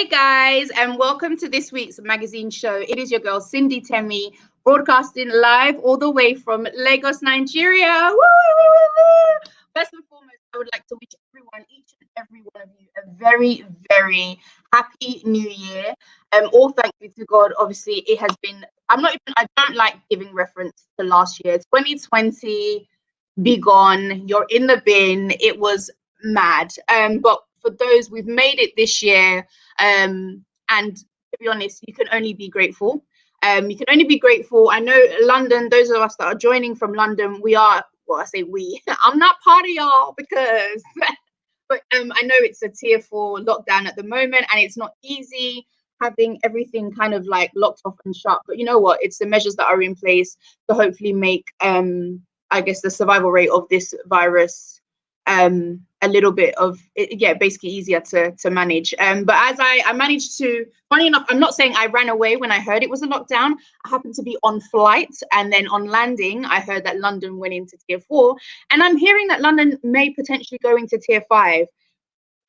Hey guys, and welcome to this week's magazine show. It is your girl Cindy Temi, broadcasting live all the way from Lagos, Nigeria. Woo, woo, woo, woo. First and foremost, I would like to wish everyone, each and every one of you, a very, very happy new year. All thanks be to God. Obviously, it has been, I don't like giving reference to last year. 2020, be gone, you're in the bin. It was mad. But for those, we've made it this year. And to be honest, you can only be grateful. You can only be grateful. I know London, those of us that are joining from London, we are, well, I say we, I'm not part of y'all because, but I know it's a tier 4 lockdown at the moment and it's not easy having everything kind of like locked off and shut. But you know what? It's the measures that are in place to hopefully make, I guess, the survival rate of this virus a little bit of basically easier to manage. But as I managed to, funny enough, I'm not saying I ran away when I heard it was a lockdown. I happened to be on flight, and then on landing I heard that London went into tier 4, and I'm hearing that London may potentially go into tier 5.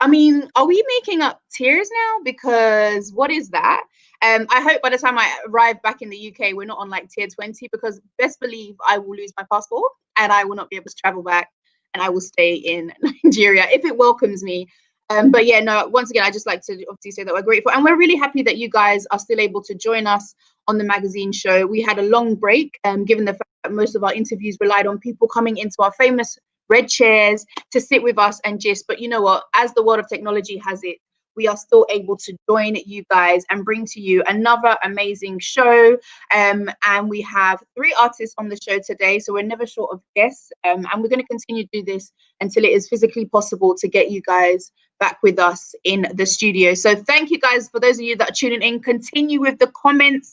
I mean, are we making up tiers now? Because what is that? I hope by the time I arrive back in the UK, we're not on like tier 20, because best believe I will lose my passport and I will not be able to travel back, and I will stay in Nigeria if it welcomes me. But yeah, no, once again, I just like to obviously say that we're grateful, and we're really happy that you guys are still able to join us on the magazine show. We had a long break, given the fact that most of our interviews relied on people coming into our famous red chairs to sit with us and gist. But you know what? As the world of technology has it, we are still able to join you guys and bring to you another amazing show. And we have 3 artists on the show today, so we're never short of guests. And we're going to continue to do this until it is physically possible to get you guys back with us in the studio. So thank you guys. For those of you that are tuning in, continue with the comments.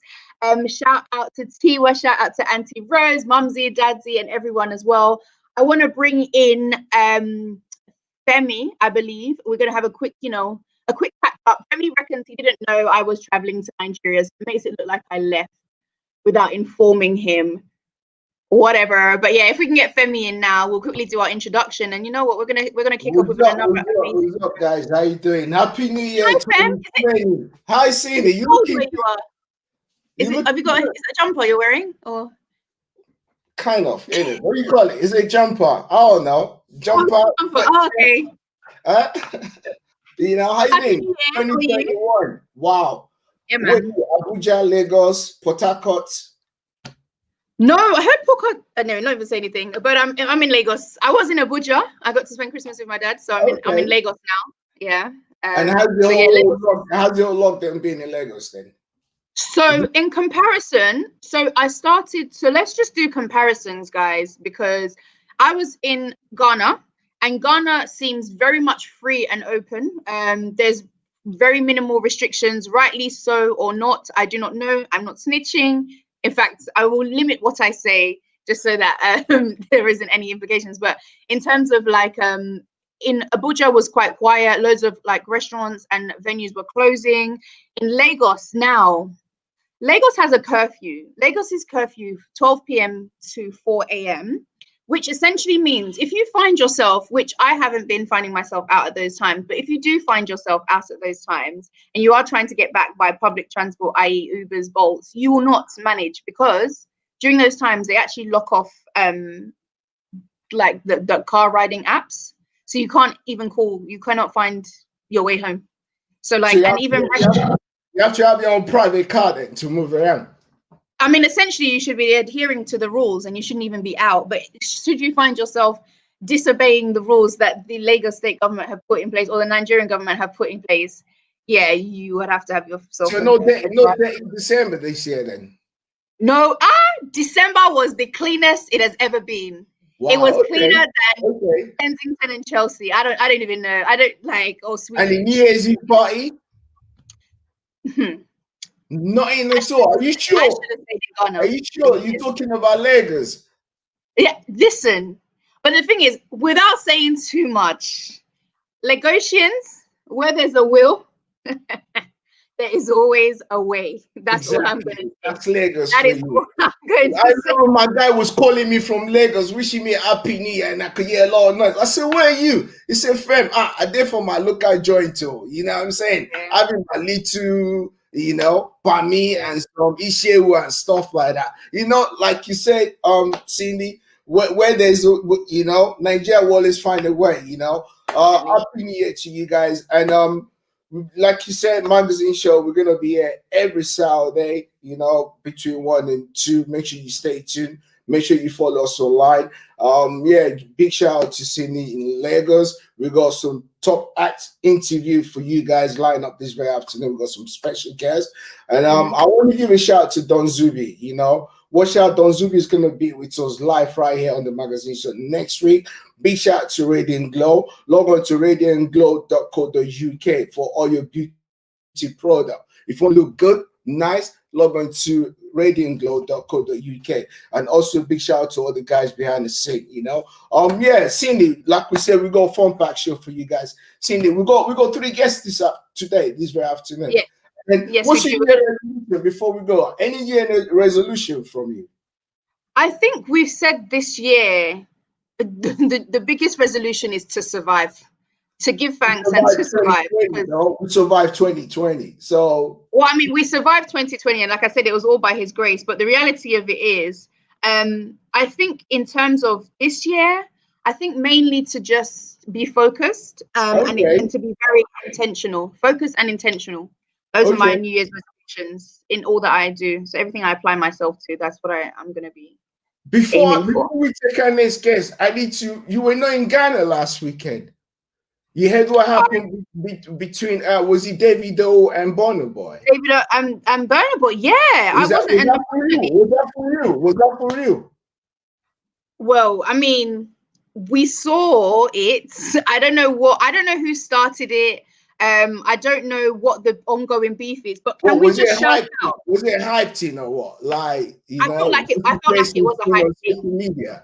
Shout out to Tiwa, shout out to Auntie Rose, Mumsy, Dadsy, and everyone as well. I want to bring in Femi, I believe. We're going to have a quick catch up. Femi reckons he didn't know I was traveling to Nigeria, so it makes it look like I left without informing him. Whatever. But yeah, if we can get Femi in now, we'll quickly do our introduction. And you know what? We're gonna kick off with another. What's up, guys? How you doing? Happy New Year. Hi, Fem. Hi, Cindy. You are. Have you got is it a jumper you're wearing? Or kind of, isn't it? What do you call it? Is it a jumper? I don't know. Jumper. Oh, okay. You know, how you doing? 2021. Wow. Yeah, man. Abuja, Lagos, Port Harcourt. No, I heard Port Harcourt. No, not even say anything. But I'm in Lagos. I was in Abuja. I got to spend Christmas with my dad, so I'm in Lagos now. Yeah. And how's your lockdown been in Lagos then? So in comparison, let's just do comparisons, guys, because I was in Ghana, and Ghana seems very much free and open. There's very minimal restrictions, rightly so or not. I do not know. I'm not snitching. In fact, I will limit what I say just so that there isn't any implications. But in terms of like, in Abuja was quite quiet. Loads of like restaurants and venues were closing. In Lagos now, Lagos has a curfew. Lagos's curfew 12 p.m. to 4 a.m., which essentially means if you find yourself, which I haven't been finding myself out at those times, but if you do find yourself out at those times and you are trying to get back by public transport, i.e. Ubers, Bolts, you will not manage, because during those times they actually lock off like the car riding apps. So you can't even call, you cannot find your way home. So like, and even you have to have your own private car then to move around. I mean, essentially, you should be adhering to the rules and you shouldn't even be out. But should you find yourself disobeying the rules that the Lagos state government have put in place, or the Nigerian government have put in place, yeah, you would have to have yourself. So no date in December this year then? No, December was the cleanest it has ever been. Wow, it was cleaner than Kensington and Chelsea. I don't even know. I don't like, oh, sweet. And the New Year's Eve party? Nothing at all. Are you sure? Are you sure? You're talking about Lagos? Yeah, listen. But the thing is, without saying too much, Lagosians, where there's a will, there is always a way. That's all I'm going to say. That's Lagos. That is all I remember my guy was calling me from Lagos, wishing me a happy new year, and I could hear a lot of noise. I said, "Where are you?" He said, "Fam, I did for my local joint too." You know what I'm saying? Yeah. Having my little, you know, Pami and some Ishewu and stuff like that. You know, like you said, Cindy, where there's, you know, Nigeria will always find a way. You know, happy new year to you guys, and like you said, magazine show, we're gonna be here every Saturday, you know, between 1 and 2. Make sure you stay tuned. Make sure you follow us online. Yeah, big shout out to Sydney in Lagos. We got some top act interview for you guys lined up this very afternoon. We got some special guests. And I want to give a shout out to Don Zubi, you know. Watch out, Don Zubi is going to be with us live right here on the magazine show next week. Big shout out to Radiant Glow. Log on to radiantglow.co.uk for all your beauty product. If you want to look good, nice, log on to radiantglow.co.uk. And also big shout out to all the guys behind the scene, you know. Yeah, Cindy, like we said, we got a fun pack show for you guys. Cindy, we got 3 guests this very afternoon. Yeah. And yes, what's your year resolution before we go? Any year resolution from you? I think we've said this year the biggest resolution is to survive, to give thanks and to survive. No, we survived 2020. So, well, I mean, we survived 2020, and like I said, it was all by His grace. But the reality of it is, I think in terms of this year, I think mainly to just be focused and to be very intentional, focused and intentional. Those are my New Year's resolutions in all that I do. So everything I apply myself to, that's what I'm going to be. Before we take our next guest, I need to. You were not in Ghana last weekend. You heard what happened between was it Davido and Burna Boy? Davido and Burna Boy, yeah. Was that for real? Was that for real? Well, I mean, we saw it. I don't know who started it. I don't know what the ongoing beef is, but can we just shout out? Was it hype thing or what? Like, you know, I felt like it was a hype thing. Media.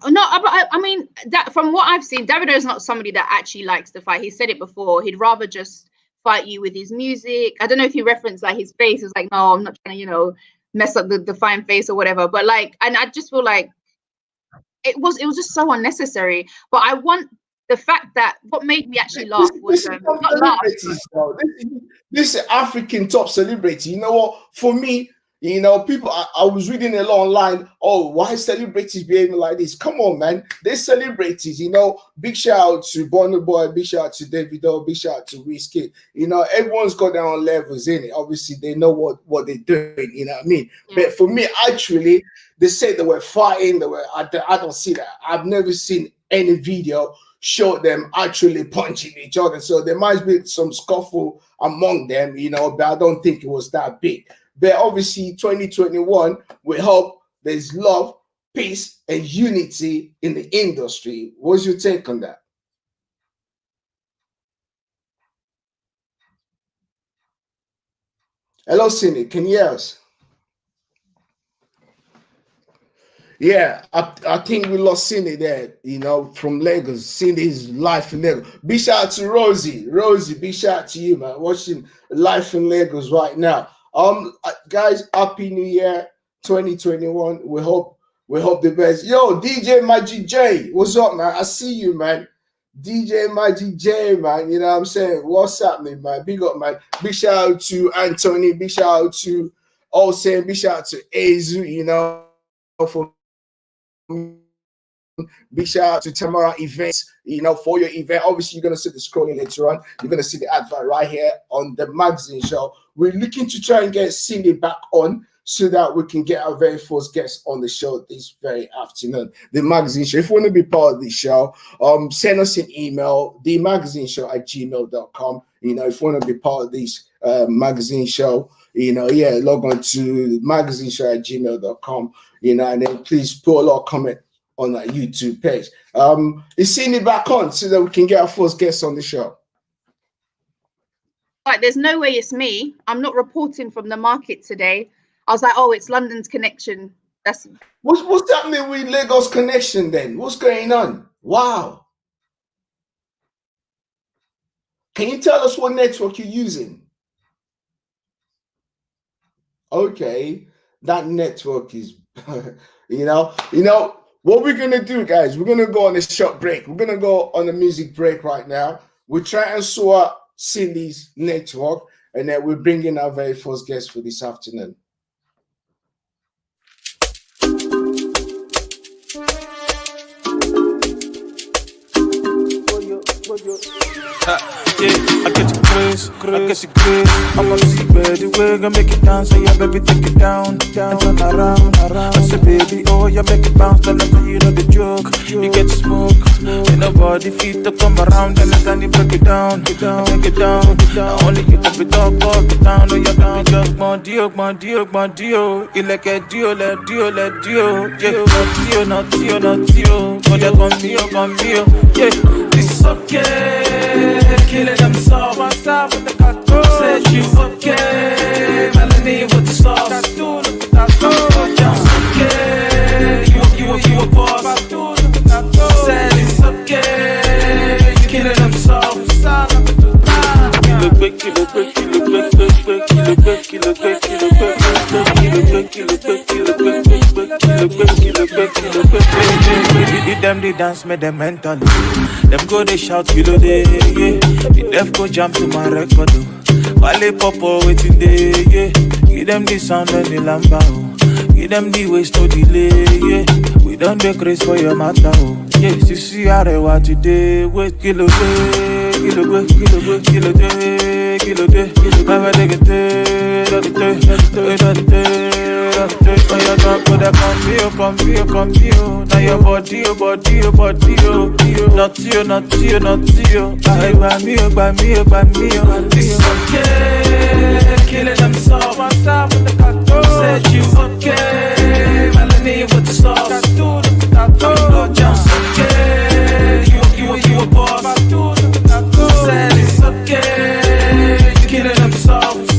No, but I mean that from what I've seen, Davido is not somebody that actually likes to fight. He said it before. He'd rather just fight you with his music. I don't know if he referenced like his face. He was like, no, I'm not trying to, you know, mess up the fine face or whatever. But like, and I just feel like it was just so unnecessary. But I want the fact that what made me actually laugh was not laugh. This African top celebrity. You know what? For me, you know, people. I was reading a lot online. Oh, why celebrities behaving like this? Come on, man. They're celebrities. You know, big shout out to Burna Boy. Big shout out to Davido. Big shout out to Wizkid. You know, everyone's got their own levels in it. Obviously, they know what they're doing. You know what I mean? Yeah. But for me, actually, they say they were fighting. I don't see that. I've never seen any video show them actually punching each other. So there might be some scuffle among them, you know, but I don't think it was that big. But obviously 2021, we hope there's love, peace, and unity in the industry. What's your take on that? Hello, Cindy, can you hear us? Yeah, I think we lost Cindy there, you know, from Lagos. Cindy's life in Lagos. Big shout out to Rosie. Rosie, big shout out to you, man. Watching life in Lagos right now. Guys, happy New Year 2021. We hope the best. Yo, DJ Magic J, what's up, man? I see you, man. DJ Magic J, man. You know what I'm saying? What's happening, man? Big up, man. Big shout out to Anthony. Big shout out to Olsen. Big shout out to Azu, you know, for big shout out to Tamara Events, you know, for your event. Obviously, you're going to see the scrolling later on. You're going to see the advert right here on the magazine show. We're looking to try and get Cindy back on so that we can get our very first guest on the show this very afternoon. The magazine show. If you want to be part of the show, send us an email, themagazineshow@gmail.com. You know, if you want to be part of this magazine show, you know, yeah, log on to magazineshow@gmail.com, you know, and then please put a lot of comment on our YouTube page. Is Cindy back on so that we can get our first guest on the show? Like, there's no way it's me. I'm not reporting from the market today. I was like, oh, it's London's connection. That's what's happening with Lagos connection then? What's going on? Wow. Can you tell us what network you're using? Okay. that network is, you know. What we're gonna do, guys? We're gonna go on a short break. We're gonna go on a music break right now. We're trying to sort Cindy's network, and then we're bringing our very first guest for this afternoon. Yeah, I get you grace, I get you grace. I'm gonna see where the way gonna make it dance. So yeah, baby, take it down, and turn around. I say, baby, oh, yeah, make it bounce. Then I tell you know the joke. You get to smoke, ain't nobody fit to come around. Anytime you break it down, take it down. Only you can be top of the town. Oh, yeah, baby, just mon Dio. Il est que Dio, let Dio. Yeah, not Dio. Come here, yeah, this is okay. Killing themselves on top with the cartoon. Said you okay, Melanie with the sauce. Look at that cartoon, just okay. You a boss. Said it's okay. Killing themselves. Them they dance, make them mentally. Them go they shout, kilo day, yeah. The deaf go jump to my record, Wale popo waiting day, yeah. Give them the sound and the lamba, Give them the waste no delay, yeah. We don't make grace for your matter, yeah. See Arewa today, wait kilo day. Never take it come here. Now your body, not you. By me. This is okay. Killing themselves on top with the cartoon. Said you okay. Melanie with the sauce. Not just okay. You a boss. Said it's okay. Killing themselves.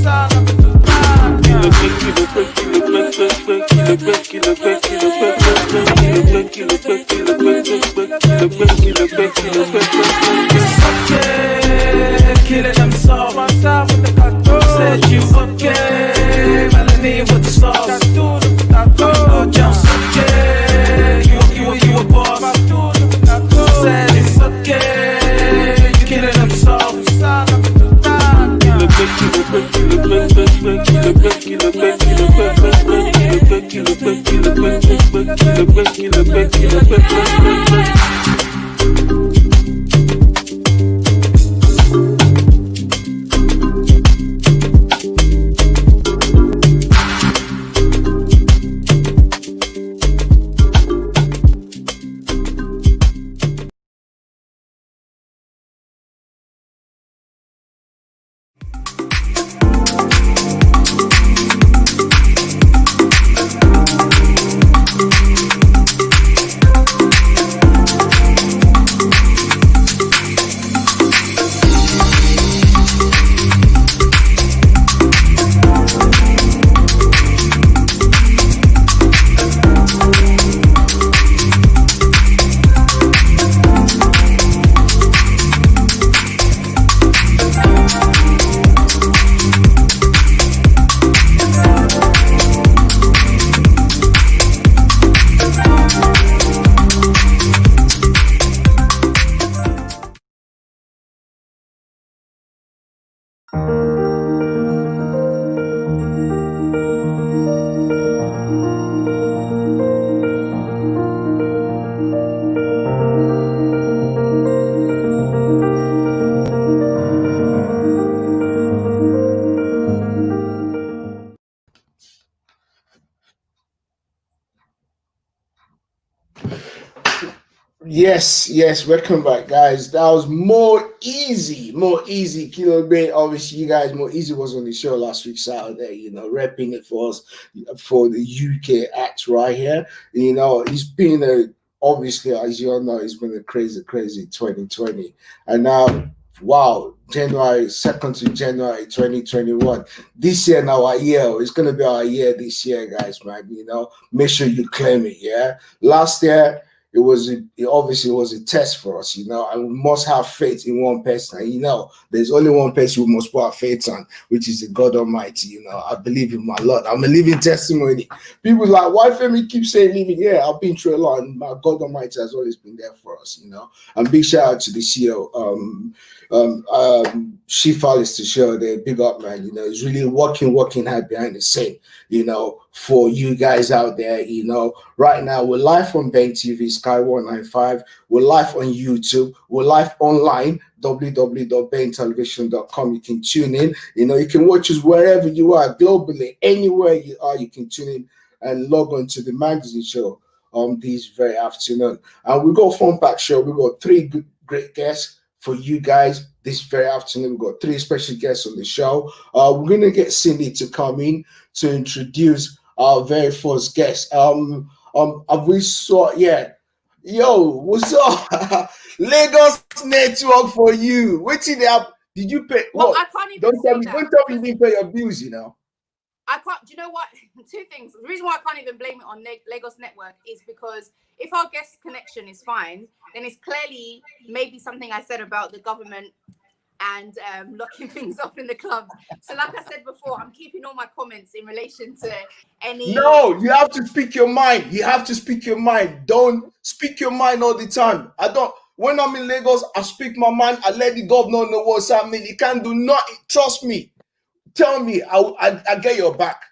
Killing themselves on top with the cartoon. Said you okay, Melanie with the sauce. Not just okay, you a boss. Said it's okay, killing themselves. Yes, welcome back, guys. That was more easy. Kilo Bay, obviously, you guys, more easy was on the show last week, Saturday, repping it for us for the UK act right here. It's been obviously, as you all know, it's been a crazy 2020. And now, wow, January 2nd to January 2021. This year, now our year, it's going to be our year this year, guys, man. Make sure you claim it, yeah? Last year, obviously was a test for us, you know, and we must have faith in one person. And you know, there's only one person we must put our faith on, which is the God Almighty. You know, I believe in my Lord. I'm a living testimony. People like, why Femi keep saying living? Yeah, I've been through a lot, and my God Almighty has always been there for us, you know. And big shout out to the CEO, Shifa is to show the big up, man. You know, he's really working hard behind the scene, you know, for you guys out there. You know, right now we're live on Bank TV, Sky 195. We're live on YouTube. We're live online, www.banktelevision.com. You can tune in. You know, you can watch us wherever you are, globally, anywhere you are. You can tune in and log on to the magazine show on this very afternoon. And we got a fun pack show. We got 3 great guests for you guys this very afternoon. We've got 3 special guests on the show. We're gonna get Cindy to come in to introduce our very first guest. We saw, yeah. Yo, what's up? Lagos network for you. What's in there? Did you pay? Well, What? I can't even Don't tell me you didn't pay your bills, you know. I can't. Do you know what? 2 things. The reason why I can't even blame it on Lagos Network is because if our guest connection is fine, then it's clearly maybe something I said about the government and locking things up in the club. So, like I said before, I'm keeping all my comments in relation to any. No, you have to speak your mind. You have to speak your mind. Don't speak your mind all the time. When I'm in Lagos, I speak my mind. I let the governor know what's happening. He can't do nothing. Trust me. Tell me, I get your back.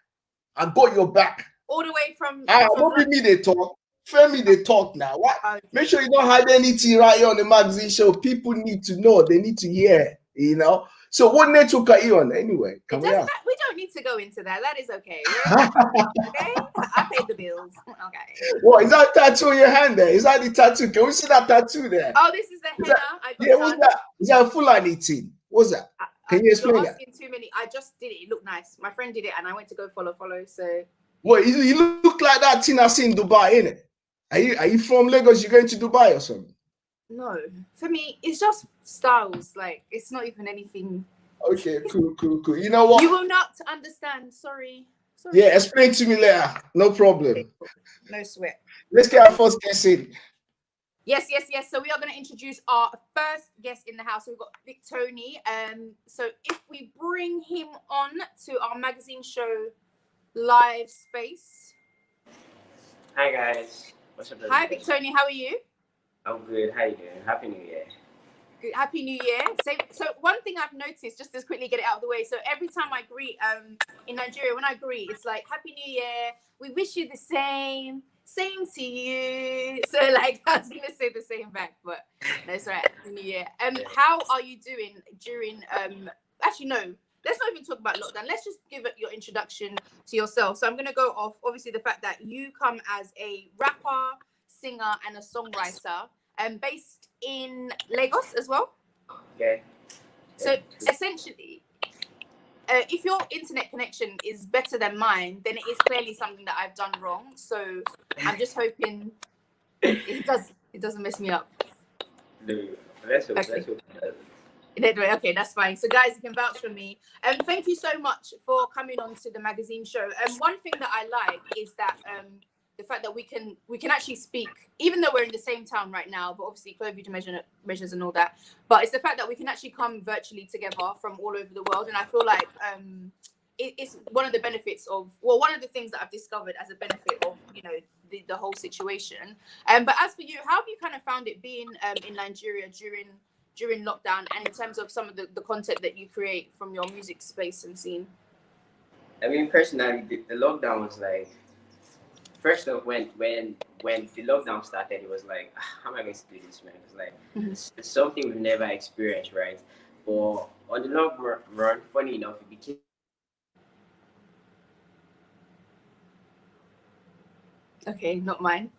I got your back. All the way from. What me they talk? Femi, they talk now. What? Okay. Make sure you don't hide anything right here on the magazine show. People need to know. They need to hear. You know. So what network are you on anyway? We don't need to go into that. That is okay. Okay. I paid the bills. Okay. What is that tattoo on your hand there? Is that the tattoo? Can we see that tattoo there? Oh, this is the henna. What's that? Is that a Fulani thing? What's that? Can you explain that? Too many. I just did it. It looked nice. My friend did it, and I went to go follow. So. What? You look like that thing I see in Dubai, innit? Are you from Lagos? You going to Dubai or something? No, for me, it's just styles. Like, it's not even anything. Okay, cool. You know what? You will not understand. Sorry. Yeah, explain to me later. No problem. Okay, cool. No sweat. Let's get our first guest in. Yes. So we are going to introduce our first guest in the house. We've got Vic Tony. So if we bring him on to our magazine show live space. Hi guys. What's up? Hi Vic Tony, how are you? I'm good. How you doing? Happy New Year. Good. Happy New Year. So one thing I've noticed, just to quickly get it out of the way. So every time I greet in Nigeria, when I greet, it's like Happy New Year. We wish you the same to you. So like I was gonna say the same back, but that's right. Happy New Year. How are you doing during actually no, let's not even talk about lockdown. Let's just give it your introduction to yourself. So I'm gonna go off obviously the fact that you come as a rapper, singer, and a songwriter, based in Lagos as well. Okay. So essentially, if your internet connection is better than mine, then it is clearly something that I've done wrong. So I'm just hoping it doesn't mess me up. Let's hope. Okay, that's fine. So guys, you can vouch for me. Thank you so much for coming on to the magazine show. One thing that I like is that the fact that we can actually speak, even though we're in the same town right now, but obviously COVID measures and all that. But it's the fact that we can actually come virtually together from all over the world, and I feel like it's one of the benefits of, well, one of the things that I've discovered as a benefit of, you know, the whole situation. But as for you, how have you kind of found it being in Nigeria during lockdown, and in terms of some of the content that you create from your music space and scene? I mean, personally, the lockdown was like, first off, when the lockdown started, it was like, how am I going to do this, man? It's like, it's something we've never experienced, right? But on the long run, funny enough, it became okay, not mine.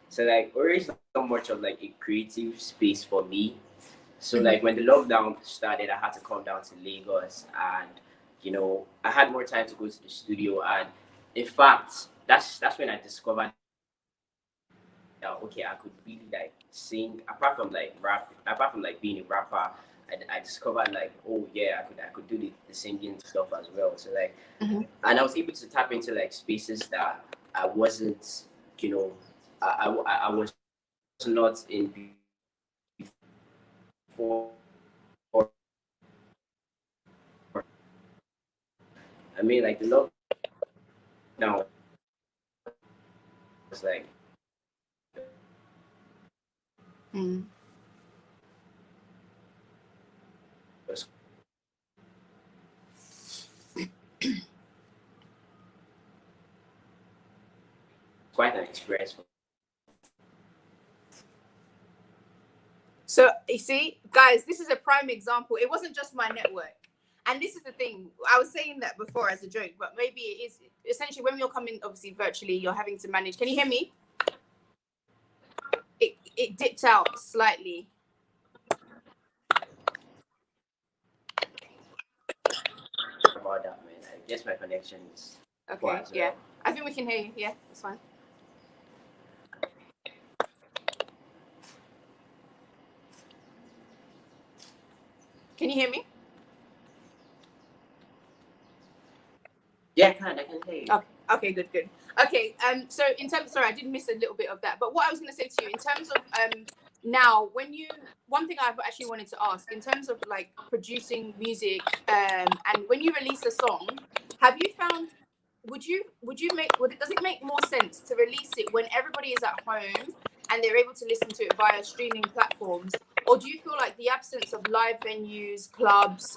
So like, always not much of like a creative space for me. So like when the lockdown started, I had to come down to Lagos, and you know, I had more time to go to the studio. And in fact, that's when I discovered that okay, I could really like sing. Apart from like being a rapper, I discovered like, oh yeah, I could do the singing stuff as well. So like, Mhm. and I was able to tap into like spaces that I wasn't, you know, I was not in before. I mean, like the lockdown was like, Mm. was quite an experience for So you see, guys, this is a prime example. It wasn't just my network. And this is the thing. I was saying that before as a joke, but maybe it is essentially when you're coming, obviously virtually, you're having to manage. Can you hear me? It dipped out slightly. about that, man. I guess my connection is Okay, poor as yeah. well. I think we can hear you. Yeah, that's fine. Can you hear me? Yeah, I can hear you. Okay, good. Okay, so in terms, sorry, I did miss a little bit of that, but what I was going to say to you in terms of now, one thing I've actually wanted to ask in terms of like producing music, and when you release a song, have you found does it make more sense to release it when everybody is at home and they're able to listen to it via streaming platforms, or do you feel like the absence of live venues, clubs,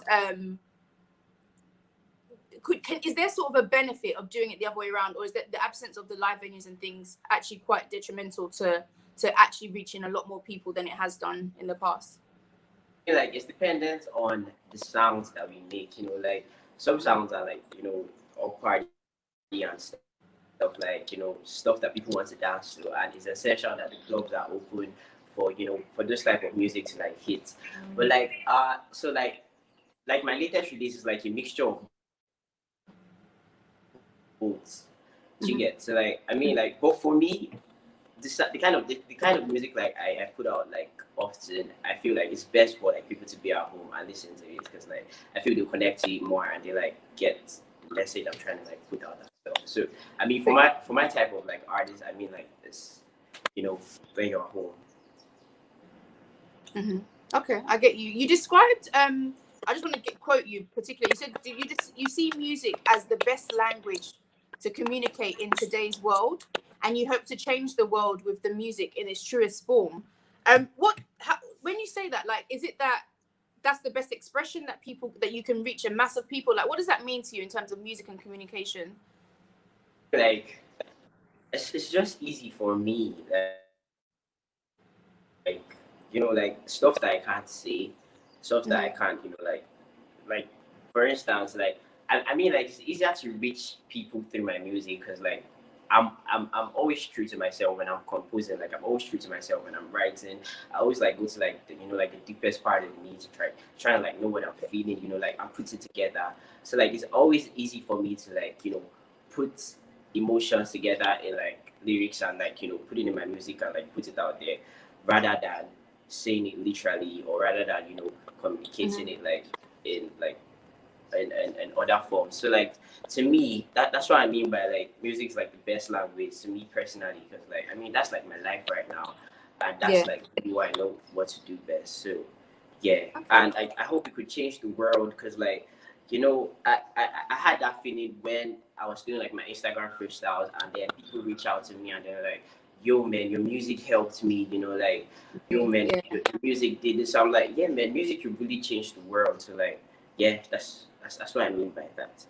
is there sort of a benefit of doing it the other way around, or is that the absence of the live venues and things actually quite detrimental to actually reaching a lot more people than it has done in the past? I feel like it's dependent on the sounds that we make. You know, like some sounds are like, you know, all party and stuff like, you know, stuff that people want to dance to, and it's essential that the clubs are open for, you know, for this type of music to like hit. But like so like my latest release is like a mixture of both. Do you get? So like, I mean, like, but for me, the kind of music like I put out like often, I feel like it's best for like people to be at home and listen to it, because like I feel they connect to it more and they like get the message I'm trying to like put out that stuff. So I mean, for my type of like artist, I mean like this, you know, when you're at home. Mm-hmm. Okay, I get you. You described I just want to quote you particularly. You said you see music as the best language to communicate in today's world, and you hope to change the world with the music in its truest form. When you say that, like, is it that's the best expression that you can reach a mass of people? Like, what does that mean to you in terms of music and communication? Like, it's just easy for me, like, you know, like stuff that I can't say, stuff that I can't, you know, like for instance, like I mean, like it's easier to reach people through my music, because like I'm always true to myself when I'm composing. Like I'm always true to myself when I'm writing. I always like go to like the, you know, like the deepest part of me to try and like know what I'm feeling. You know, like I'm putting together. So like it's always easy for me to like, you know, put emotions together in like lyrics and like, you know, put it in my music and like put it out there, rather than saying it literally, or rather than, you know, communicating it like in like in other forms. So like to me, that's what I mean by like music is like the best language to me personally, because like I mean that's like my life right now, and that's like who I know what to do best. So yeah, and I hope it could change the world, because like, you know, I had that feeling when I was doing like my Instagram freestyles, and then people reach out to me and they're like, yo man, your music helped me, you know, like, yo man, your music did this. I'm like, yeah man, music could really change the world. So like, yeah, that's what I mean by that.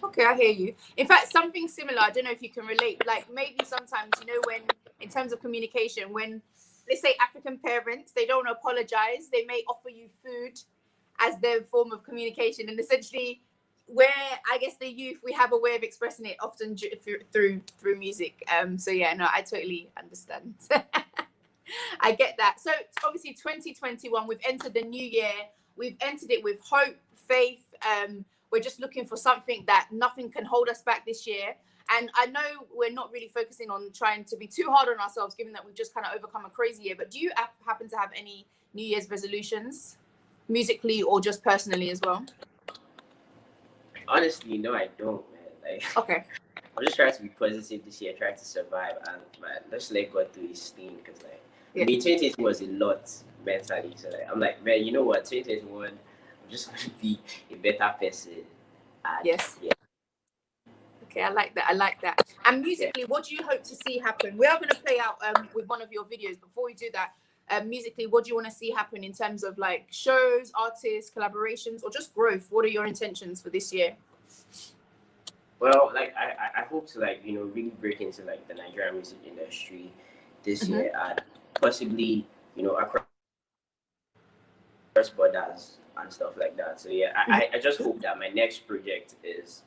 Okay, I hear you. In fact, something similar, I don't know if you can relate, like maybe sometimes, you know, when in terms of communication, when let's say African parents, they don't apologize, they may offer you food as their form of communication, and essentially where I guess the youth, we have a way of expressing it often through music. So yeah, no, I totally understand. I get that. So obviously 2021, we've entered the new year, we've entered it with hope, faith. We're just looking for something that nothing can hold us back this year. And I know we're not really focusing on trying to be too hard on ourselves, given that we've just kind of overcome a crazy year. But do you happen to have any New Year's resolutions? musically or just personally as well? Honestly, no, I don't, man. Like, Okay. I'm just trying to be positive this year, trying to survive, and man, let's let God do His thing. Because like, Yeah. I mean, 2020 was a lot mentally. So like, I'm like, man, you know what? 2021, I'm just going to be a better person. And, Yes. Yeah. Okay, I like that. And musically, what do you hope to see happen? We are going to play out with one of your videos. Before we do that, musically, what do you want to see happen in terms of like shows, artists, collaborations, or just growth? What are your intentions for this year? Well, like I hope to like, you know, really break into like the Nigerian music industry this year, and possibly, you know, across borders and stuff like that. So yeah, I just hope that my next project is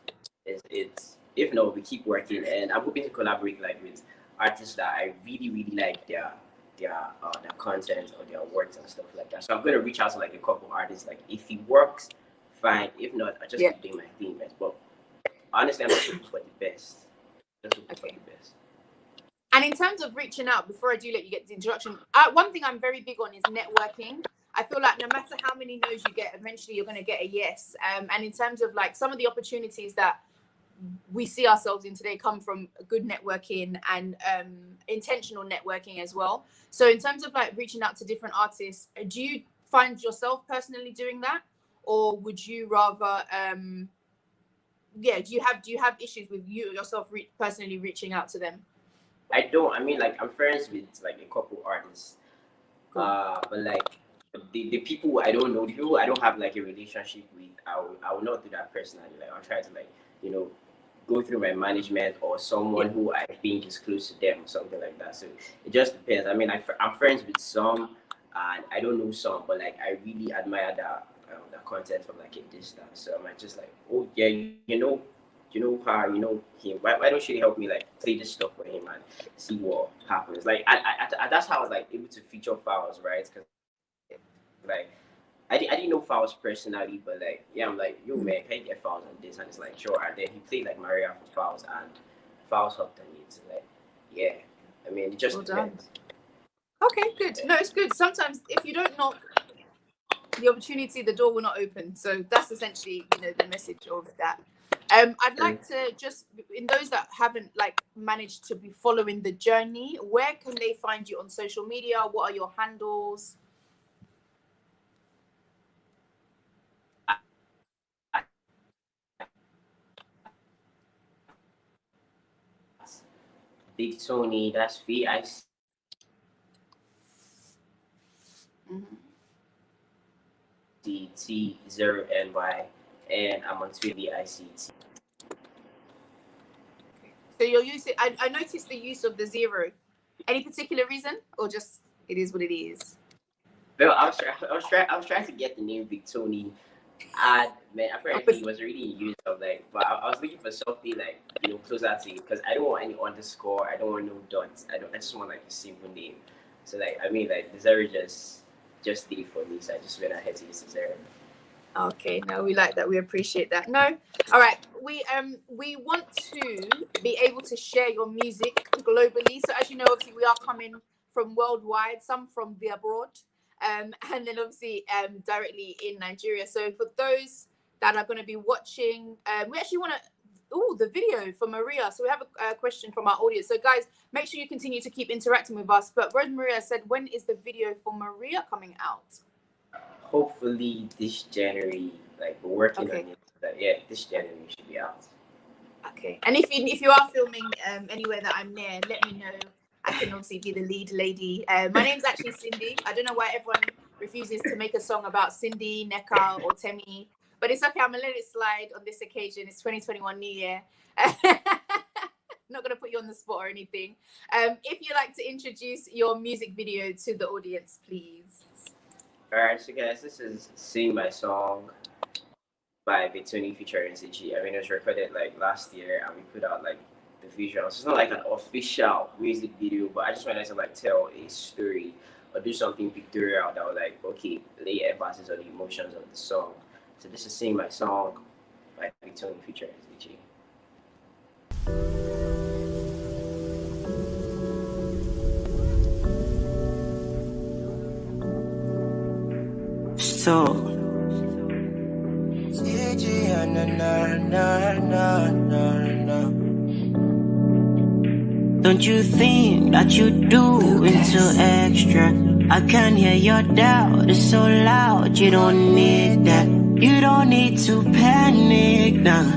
it's, if not, we keep working, and I'm hoping to collaborate like with artists that I really like their content or their works and stuff like that. So I'm gonna reach out to like a couple artists. Like if it works, fine. If not, I just keep doing my thing. But honestly, I'm just looking for the best. Just looking for the best. And in terms of reaching out, before I do let you get the introduction, one thing I'm very big on is networking. I feel like no matter how many no's you get, eventually you're going to get a yes. And in terms of like some of the opportunities that we see ourselves in today come from good networking and intentional networking as well. So in terms of like reaching out to different artists, do you find yourself personally doing that, or would you rather do you have issues with you yourself personally reaching out to them? I don't. I mean, like I'm friends with like a couple artists, but like the people I don't know, the people I don't have like a relationship with, I will not do that personally. Like I'll try to like, you know, go through my management or someone who I think is close to them or something like that. So it just depends. I mean, I'm friends with some, and I don't know some, but like I really admire that content from like a distance. So I'm just like, oh yeah, you know her, you know him. Why don't you help me like play this stuff for him and see what happens? Like I that's how I was like able to feature Falz, right? Because like I didn't know Falz personally, but like yeah, I'm like, yo man, can you get Falz on this? And it's like sure. And then he played like Maria for Falz, and Falz hopped on it. So like yeah, I mean it just depends. Okay, good. No, it's good. Sometimes if you don't knock the opportunity, the door will not open. So that's essentially, you know, the message of that. I'd like to just, in those that haven't like managed to be following the journey, where can they find you on social media? What are your handles? Big Tony, that's VIC. T0NY, and I'm on Twitter VICT. So you're using, I noticed the use of the 0. Any particular reason, or just it is what it is? Well, I was trying to get the name Big Tony, and man, apparently it was really in use of like, but I was looking for something like, you know, closer to it, because I don't want any underscore, I don't want no dots, I just want like a simple name. So like, I mean, like the 0 just did it for me, so I just went ahead to use the 0. Okay, no, we like that. We appreciate that. No, all right. We want to be able to share your music globally. So as you know, obviously we are coming from worldwide, some from the abroad, and then obviously directly in Nigeria. So for those that are going to be watching, we actually want to the video for Maria. So we have a question from our audience. So guys, make sure you continue to keep interacting with us. But Rose Maria said, when is the video for Maria coming out? Hopefully this January. Like we're working on it. But yeah, this January should be out. Okay. And if you are filming anywhere that I'm near, let me know. I can obviously be the lead lady. My name's actually Cindy. I don't know why everyone refuses to make a song about Cindy, Neka, or Temi. But it's okay. I'm going to let it slide on this occasion. It's 2021 New Year. Not going to put you on the spot or anything. If you'd like to introduce your music video to the audience, please. All right, so guys, this is Sing My Song by Big Tony featuring ZG. I mean, it was recorded like last year, and we put out like the visuals. It's not like an official music video, but I just wanted to like tell a story or do something pictorial that would like, okay, lay emphasis on the emotions of the song. So this is Sing My Song by Big Tony featuring ZG. so. Don't you think that you do into extra? I can hear your doubt, it's so loud. You don't need that. You don't need to panic now.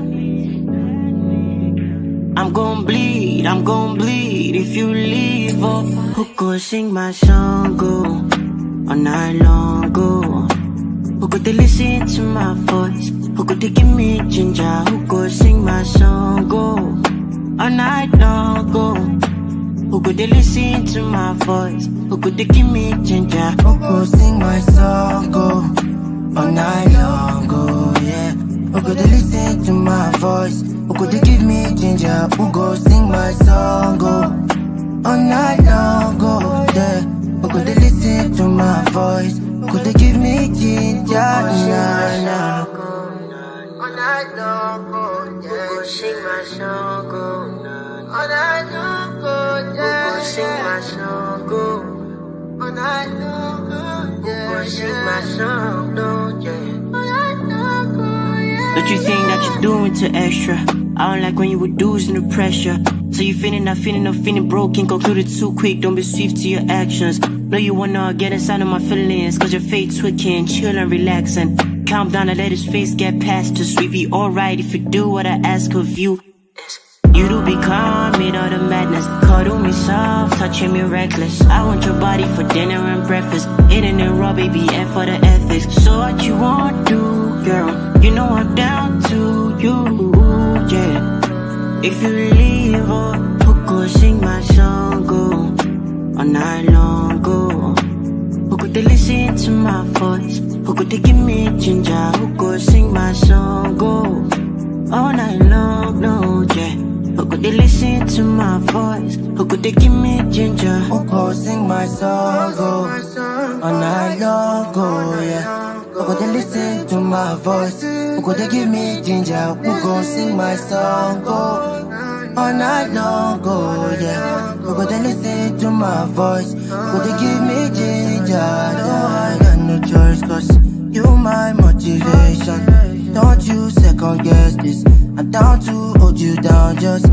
I'm gon' bleed if you leave. Oh, who could sing my song, go all night long, go? Who could they listen to my voice? Who could they give me ginger? Who could sing my song, go all night long, go? Who could they listen to my voice? Who could they give me ginger? Who could sing my song, go all night long, go, yeah. Who could they listen to my voice? Who could they give me ginger? Who go sing my song, go all night long, go, yeah. Who could they listen to my voice? Who could they give me ginger? Nah, nah. All night long, go, yeah. Who could sing my song, go all night long, go, yeah. Who could sing my song, go all night long, go, yeah. Who could sing my song, no, yeah. Don't you think that you're doing too extra? I don't like when you reducing the pressure. So you feeling broken, concluded too quick, don't be swift to your actions. No, you wanna get inside of my feelings, cause your fate twicking, chill and relaxing. Calm down and let his face get past us. We be alright if you do what I ask of you. You do be calm in all the madness. Cuddle me soft, touching me reckless. I want your body for dinner and breakfast. Eating it raw, baby, and for the ethics. So what you want to do, girl? You know I'm down to you, yeah. If you leave, oh, who could sing my song, go all night long, go? Who could they listen to my voice? Who could they give me ginger? Who could sing my song, go all night long, no, yeah. Who could they listen to my voice? Who could they give me ginger? Who could sing my song, go all night long, go, yeah. Who could they listen to my voice? Who could they give me ginger? Who could sing my song, go all night long, go, yeah. Who could they listen to my voice? Who could they give me ginger? No, I got no choice, cause you my motivation. Don't you second guess this. I'm down to hold you down, just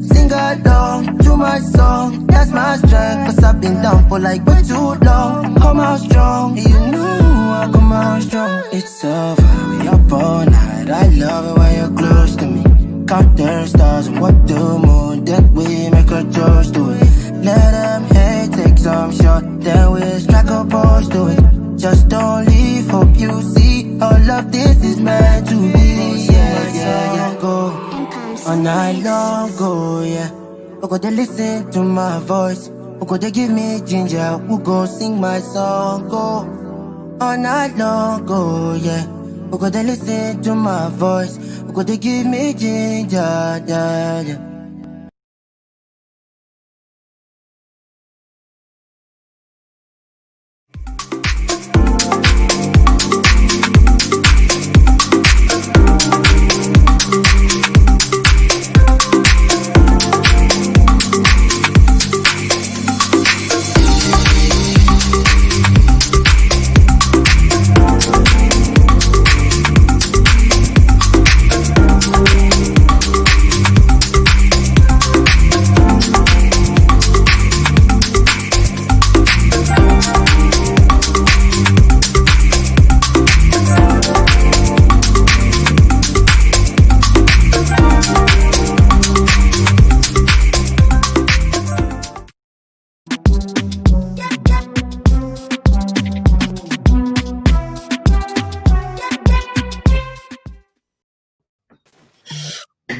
sing along to my song. That's my strength, cause I've been down for like way too long. Come out strong, you know I come out strong. It's over, we up all night. I love it when you're close to me. Count the stars and what the moon, that we make a toast to it. Let them hate, take some shot, then we strike a pose to it. Just don't leave, hope you see all of this is meant to be. Yeah, yeah, yeah, go all night long, go, yeah. Who could they listen to my voice? Who could they give me ginger? Who go sing my song, go all night long, go, yeah. Who could they listen to my voice? Who could they give me ginger, yeah, yeah.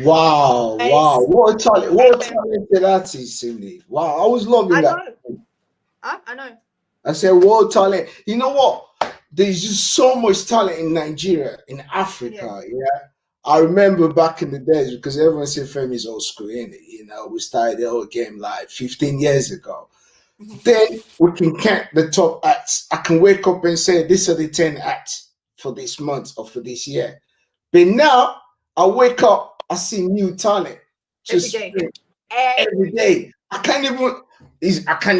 Wow, Nice. wow. What a talented artist, Cindy. Wow, I was loving I that. know. I know. I said, what talent. You know what? There's just so much talent in Nigeria, in Africa. Yeah. I remember back in the days because everyone said Femi's old school, innit? You know, we started the whole game like 15 years ago. Then we can count the top acts. I can wake up and say, these are the 10 acts for this month or for this year. But now I wake up, I see new talent. Just every day. I can't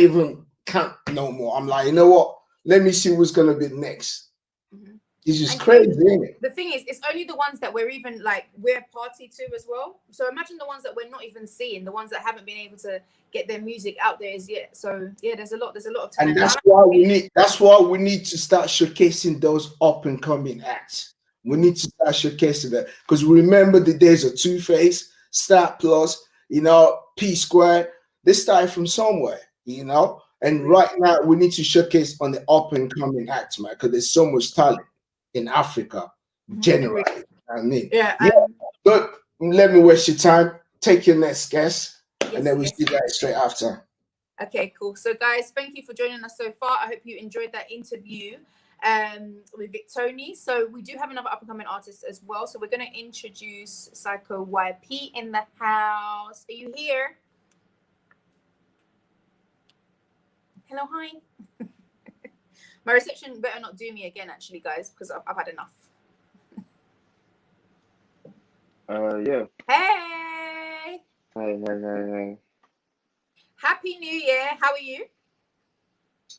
even count no more. I'm like, you know what? Let me see what's gonna be next. It's just And crazy, isn't it? the thing is, it's only the ones that we're even like we're party to as well. So imagine the ones that we're not even seeing, the ones that haven't been able to get their music out there as yet. So yeah, there's a lot of And talent. that's why we need. That's why we need to start showcasing those up and coming acts. We need to start showcasing that because we remember the days of Two Face, Star Plus, P Square. They started from somewhere, And right now we need to showcase on the up and coming acts, man, because there's so much talent in Africa generally. I mean, Yeah. But let me waste your time. Take your next guest, Yes, and then we yes. see that straight after. Okay, cool. So guys, thank you for joining us so far. I hope you enjoyed that interview with Victony. So we do have another up and coming artist as well. So we're going to introduce Psycho YP in the house. Are you here? Hello, hi. My reception better not do me again, actually, guys, because I've had enough. Yeah. Hey. Hi. Happy New Year. How are you?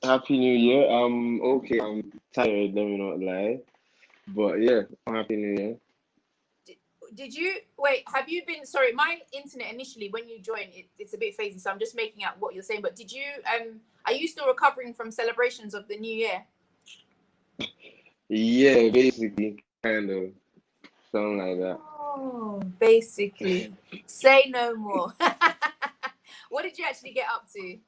Happy New Year. Okay, I'm tired, let me not lie. But yeah, Happy New Year. Did you wait? Have you been? Sorry, my internet initially when you joined, it's a bit phasey, so I'm just making out what you're saying. But did you? Are you still recovering from celebrations of the New Year? Yeah, basically, kind of something like that. Oh, basically. Say no more. What did you actually get up to?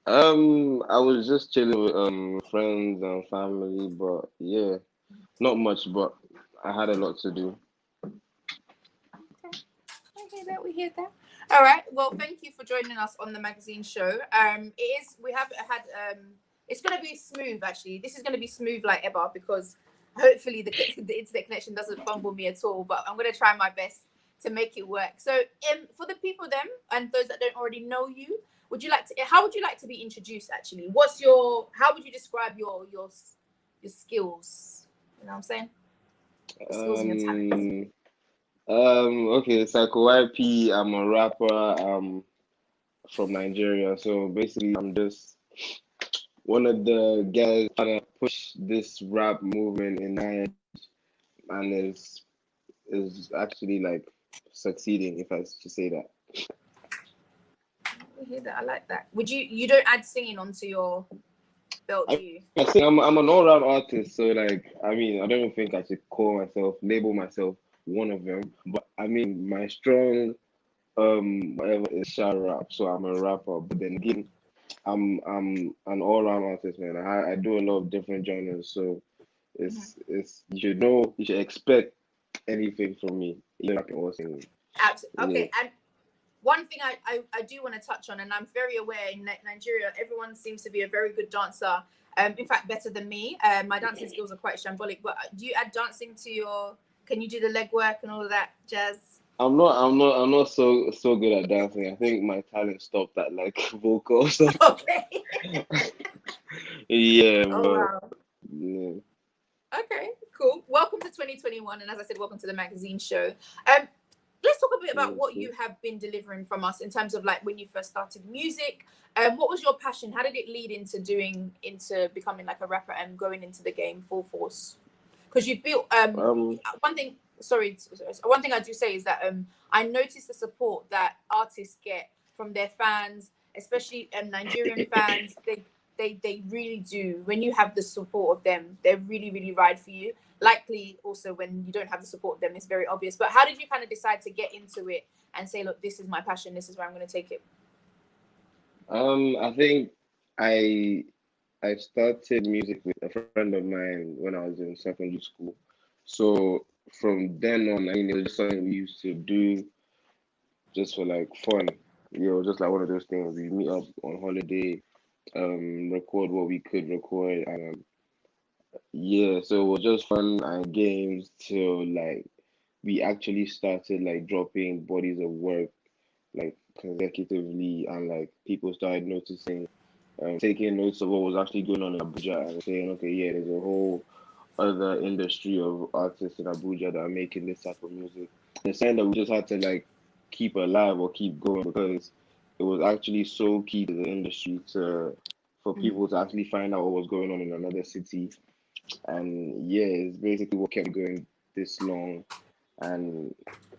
I was just chilling with friends and family, but yeah, not much, but I had a lot to do. Okay, that we hear that. All right. Well, thank you for joining us on the magazine show. We have had it's gonna be smooth actually. This is gonna be smooth like ever because hopefully the internet connection doesn't fumble me at all, but I'm gonna try my best to make it work. So for the people and those that don't already know you, how would you like to be introduced actually? How would you describe your skills? You know what I'm saying? Your skills and your talents. Okay, Psycho YP, I'm a rapper, from Nigeria. So basically I'm just one of the guys trying to push this rap movement in Nigeria and is actually like succeeding, if I should say that. I hear that. I like that. You don't add singing onto your belt, do you? I think I'm an all-round artist, so like I mean I don't even think I should label myself one of them. But I mean my strong whatever is shout rap, so I'm a rapper. But then again, I'm an all-round artist, man. I do a lot of different genres, so it's you should expect anything from me, even rapping or singing. Absolutely. Okay, and one thing I do want to touch on, and I'm very aware in Nigeria, everyone seems to be a very good dancer. In fact, better than me. My dancing skills are quite shambolic. But do you add dancing to your? Can you do the leg work and all of that jazz? I'm not so good at dancing. I think my talent stopped at like vocals. Okay. Yeah, Oh, but wow. yeah. Okay, cool. Welcome to 2021, and as I said, welcome to the magazine show. Let's talk a bit about what you have been delivering from us in terms of like when you first started music. What was your passion? How did it lead into becoming like a rapper and going into the game full force? Because you've built one thing. Sorry, one thing I do say is that I noticed the support that artists get from their fans, especially Nigerian fans. They really do. When you have the support of them, they really, really ride for you. Likely also when you don't have the support of them, it's very obvious. But how did you kind of decide to get into it and say, look, this is my passion, this is where I'm going to take it? I think I started music with a friend of mine when I was in secondary school. So from then on, I mean, it was just something we used to do just for like fun. Just like one of those things. We meet up on holiday, record what we could record, and yeah, so it was just fun and games till like we actually started like dropping bodies of work like consecutively, and like people started noticing, taking notes of what was actually going on in Abuja and saying, okay, yeah, there's a whole other industry of artists in Abuja that are making this type of music. And it's saying that we just had to like keep alive or keep going because it was actually so key to the industry for people to actually find out what was going on in another city and yeah, it's basically what kept me going this long. And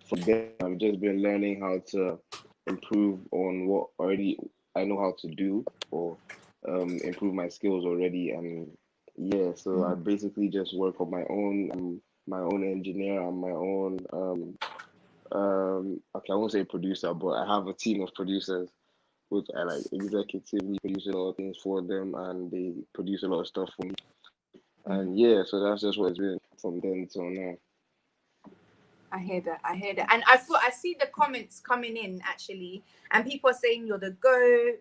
from there, I've just been learning how to improve on what already I know how to do, or improve my skills already. And yeah, so I basically just work on my own. I'm my own engineer. I'm my own okay, I won't say producer, but I have a team of producers which I like executively produce a lot of things for them, and they produce a lot of stuff for me. And yeah, so that's just what it's been from then till now. I hear that. I hear that. And I see the comments coming in actually, and people are saying you're the GOAT.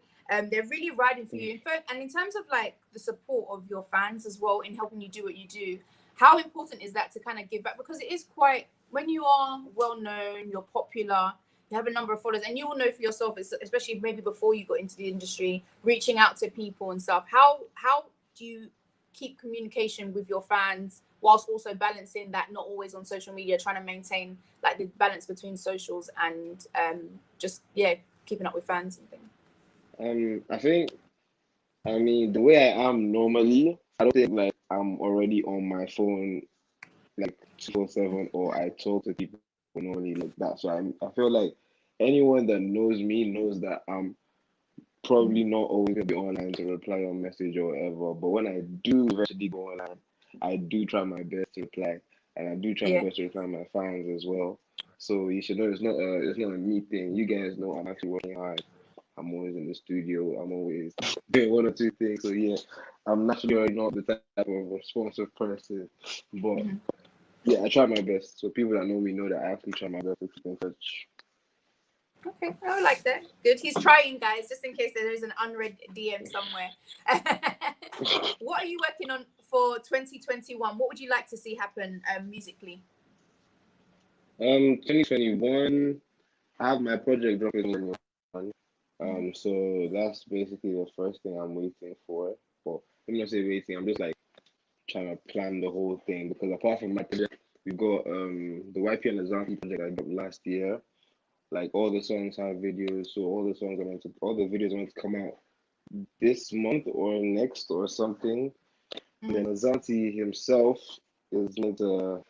They're really riding for you. In fact, and in terms of like the support of your fans as well in helping you do what you do, how important is that to kind of give back? Because it is quite, when you are well known, you're popular, you have a number of followers, and you will know for yourself, especially maybe before you got into the industry, reaching out to people and stuff. How do you keep communication with your fans whilst also balancing that, not always on social media, trying to maintain like the balance between socials and just keeping up with fans and things? I mean, the way I am normally, I don't think like I'm already on my phone like 24/7, or I talk to people normally like that. So I feel like anyone that knows me knows that I'm probably not always gonna be online to reply on message or whatever. But when I do eventually go online, I do try my best to reply, and I do try my best to reply my fans as well. So you should know it's not a me thing. You guys know I'm actually working hard. I'm always in the studio. I'm always doing one or two things. So yeah, I'm naturally not the type of responsive person, but yeah, I try my best. So people that know me know that I actually try my best to keep in touch. Okay, I like that. Good. He's trying, guys, just in case there is an unread DM somewhere. What are you working on for 2021? What would you like to see happen musically? 2021, I have my project dropping on. So that's basically the first thing I'm waiting for. Well, let me not say waiting. I'm just like trying to plan the whole thing, because apart from my project, we got the YP and Azanti project I dropped last year. Like all the songs have videos, so all the videos are meant to come out this month or next or something. And then Azanti himself is meant to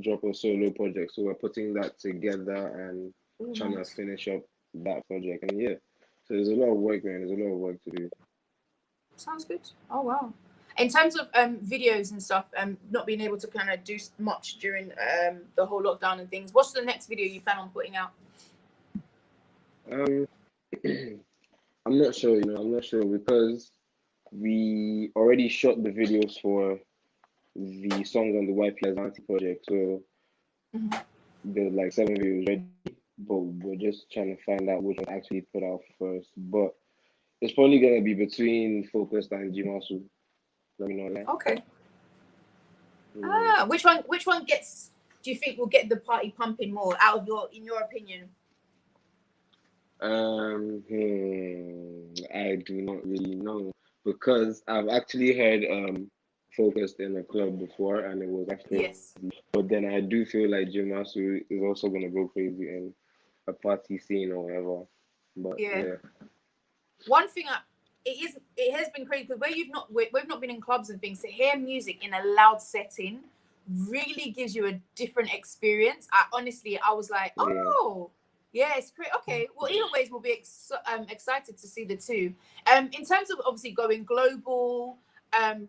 drop a solo project, so we're putting that together and trying to finish up that project. And yeah, so there's a lot of work, man. There's a lot of work to do. Sounds good. Oh wow. In terms of videos and stuff, not being able to kind of do much during the whole lockdown and things, what's the next video you plan on putting out? I'm not sure, I'm not sure, because we already shot the videos for the songs on the YP Azanti project, so there's like 7 videos ready, but we're just trying to find out which one actually put out first. But it's probably gonna be between Focused and Jimasu. Let me know that. Okay. Which one do you think will get the party pumping more in your opinion? I do not really know, because I've actually heard Focused in a club before, and it was actually crazy. But then I do feel like Jimasu is also gonna go crazy in a party scene or whatever. But yeah. One thing it has been crazy, because we've not been in clubs and things. To hear music in a loud setting really gives you a different experience. I was like, yeah, it's great. Okay, well, either ways, we'll be excited to see the two. In terms of obviously going global,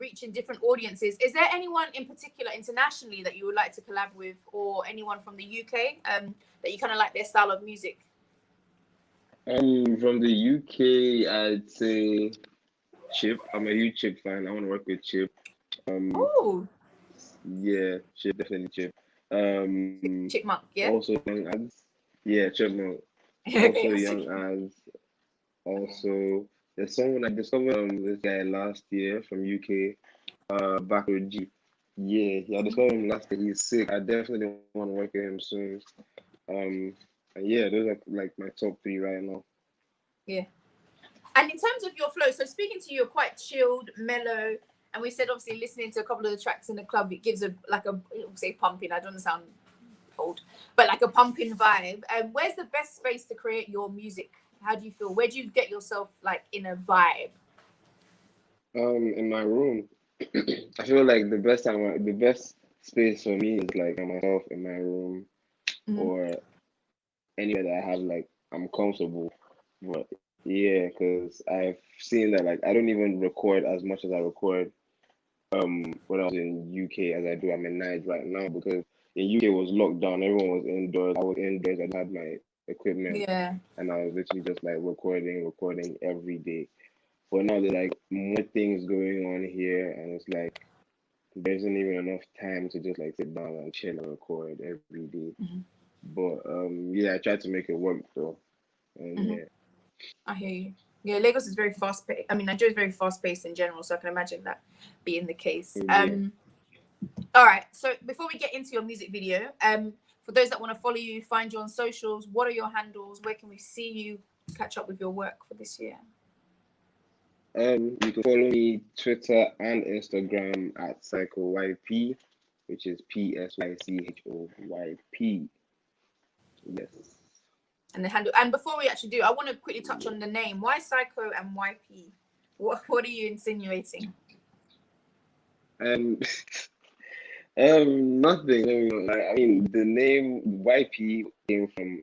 reaching different audiences, is there anyone in particular internationally that you would like to collab with, or anyone from the UK that you kind of like their style of music? From the UK, I'd say Chip. I'm a huge Chip fan. I want to work with Chip. Yeah, Chip, definitely Chip. Chipmunk, yeah. Also Young Ads. Yeah, Chipmunk. Also Young Ads. Also, there's someone I discovered this guy last year from UK, Bako G. Yeah, I discovered him last year. He's sick. I definitely want to work with him soon. And yeah, those are like my top 3 right now. Yeah. And in terms of your flow, so speaking to you, you're quite chilled, mellow, and we said obviously listening to a couple of the tracks in the club, it gives say pumping. I don't sound old, but like a pumping vibe. Where's the best space to create your music? How do you feel? Where do you get yourself like in a vibe? In my room. I feel like the best space for me is like by myself in my room or anywhere that I have like I'm comfortable. But yeah, because I've seen that like I don't even record as much as I record when I was in UK as I do. I'm in Nigeria right now because in UK it was locked down. Everyone was indoors. I was indoors. I had my equipment. Yeah. And I was literally just like recording every day. But now there's like more things going on here, and it's like there isn't even enough time to just like sit down and chill and record every day. But yeah, I tried to make it work though. And yeah. I hear you. Yeah, Lagos is very fast paced. I mean, Nigeria is very fast paced in general, so I can imagine that being the case. All right. So before we get into your music video, for those that want to follow you, find you on socials, what are your handles? Where can we see you? Catch up with your work for this year. You can follow me Twitter and Instagram at PsychoYP, which is PSYCHOYP. Yes. And the handle. And before we actually do, I want to quickly touch on the name. Why Psycho and YP? What are you insinuating? Nothing. I mean, the name YP came from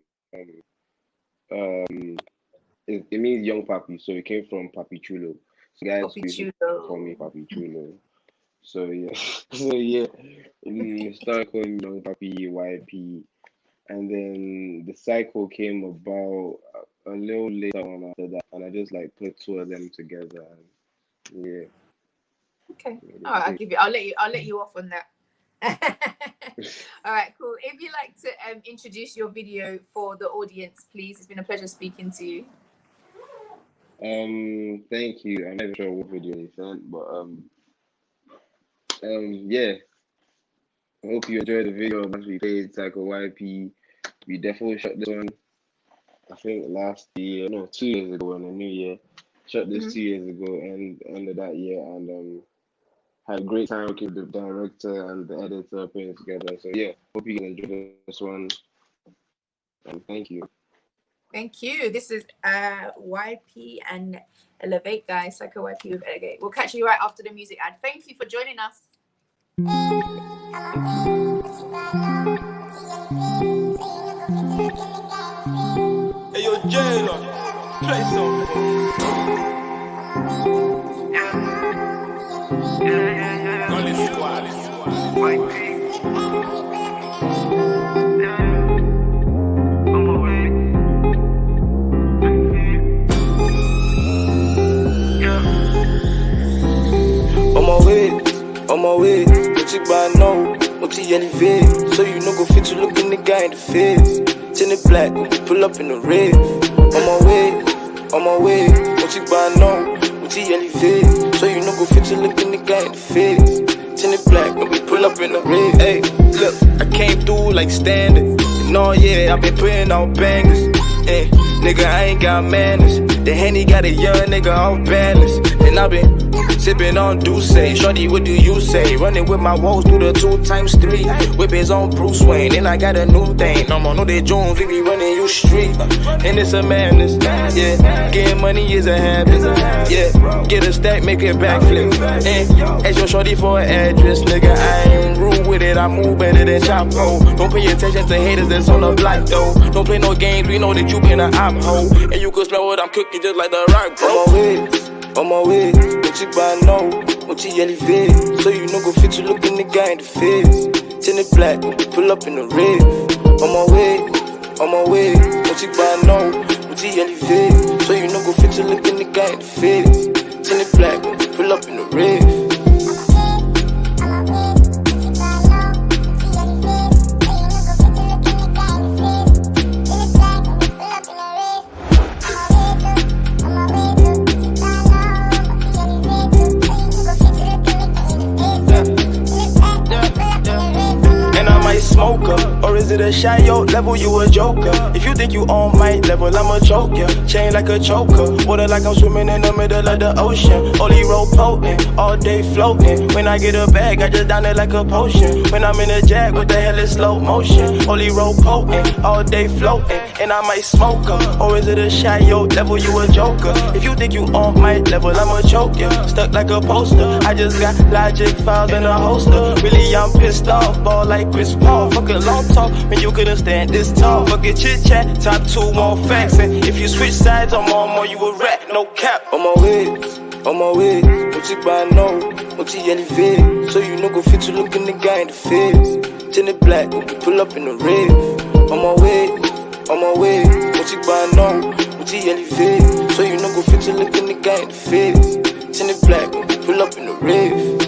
it means young papi, so it came from Papi Chulo. So guys call me Papi Chulo. So yeah, started calling me young papi YP, and then the Psycho came about a little later on after that, and I just like put two of them together. And, yeah. Okay. All right, I'll let you off on that. All right, cool. If you'd like to introduce your video for the audience, please. It's been a pleasure speaking to you. Thank you. I'm not sure what video you sent, but yeah. I hope you enjoyed the video once we played Psycho YP. We definitely shot this one, I think 2 years ago in the new year. Shot this 2 years ago and end of that year, and had a great time working with the director and the editor putting it together. So yeah, hope you can enjoy this one. And thank you. Thank you. This is YP and Elevate, guys. Psycho YP with Elevate. We'll catch you right after the music ad. Thank you for joining us. Hey, yo, Jailer, play something. On my way, what you buy now, what you elevate. So you no go fit to look in the guy in the face. Tin it black, pull up in the rave. On my way, what you buy now, what you elevate. So you no go fit to look in the guy in the face. Tin it black, we pull up in the rave. Hey, look, I came through like standard. No, yeah, I've been putting out bangers. Hey, nigga, I ain't got manners. The Henny got a young nigga off balance. And I've been sipping on Douce. Shorty, what do you say? Running with my woes through the 2x3. Whippings on Bruce Wayne. And I got a new thing. No more, no, they Jones. We be running you street. And it's a madness. Yeah, getting money is a habit. Yeah, get a stack, make it backflip. And ask your shorty for an address. Nigga, I ain't rude with it. I move better than Chapo. Don't pay attention to haters that's on the block, though. Don't play no games. We know that you been an op hoe. And you can smell what I'm cooking just like the rock, bro. On my way, what you buy now, what you elevate. So you no go fit to look in the guy in the face. Tin it black, pull up in the rave. On my way, what you buy now, what you elevate. So you no go fit to look in the guy in the face. Tin it black, pull up in the rave. Smoker, or is it a a shy yo level, you a joker. If you think you on my level, I'ma choke ya. Chain like a choker, water like I'm swimming in the middle of the ocean. Only roll potent, all day floating. When I get a bag, I just down it like a potion. When I'm in a jag, what the hell is slow motion? Only roll potent, all day floating. And I might smoke her, or is it a shy yo level, you a joker. If you think you on my level, I'ma choke ya. Stuck like a poster, I just got logic files in a holster. Really, I'm pissed off, ball like Chris Paul. Fuck a long talk, when you couldn't stand this tall. Fuck a chit chat, top 2 on facts. And if you switch sides, I'm on more, you a rat, no cap. On my way, Moti Bano, Moti Elevate. So you know go fit to look in the guy in the face. Tin it black, pull up in the rave. On my way, Moti Bano, Moti Elevate. So you know go fit to look in the guy in the face. Tin it black, pull up in the rave.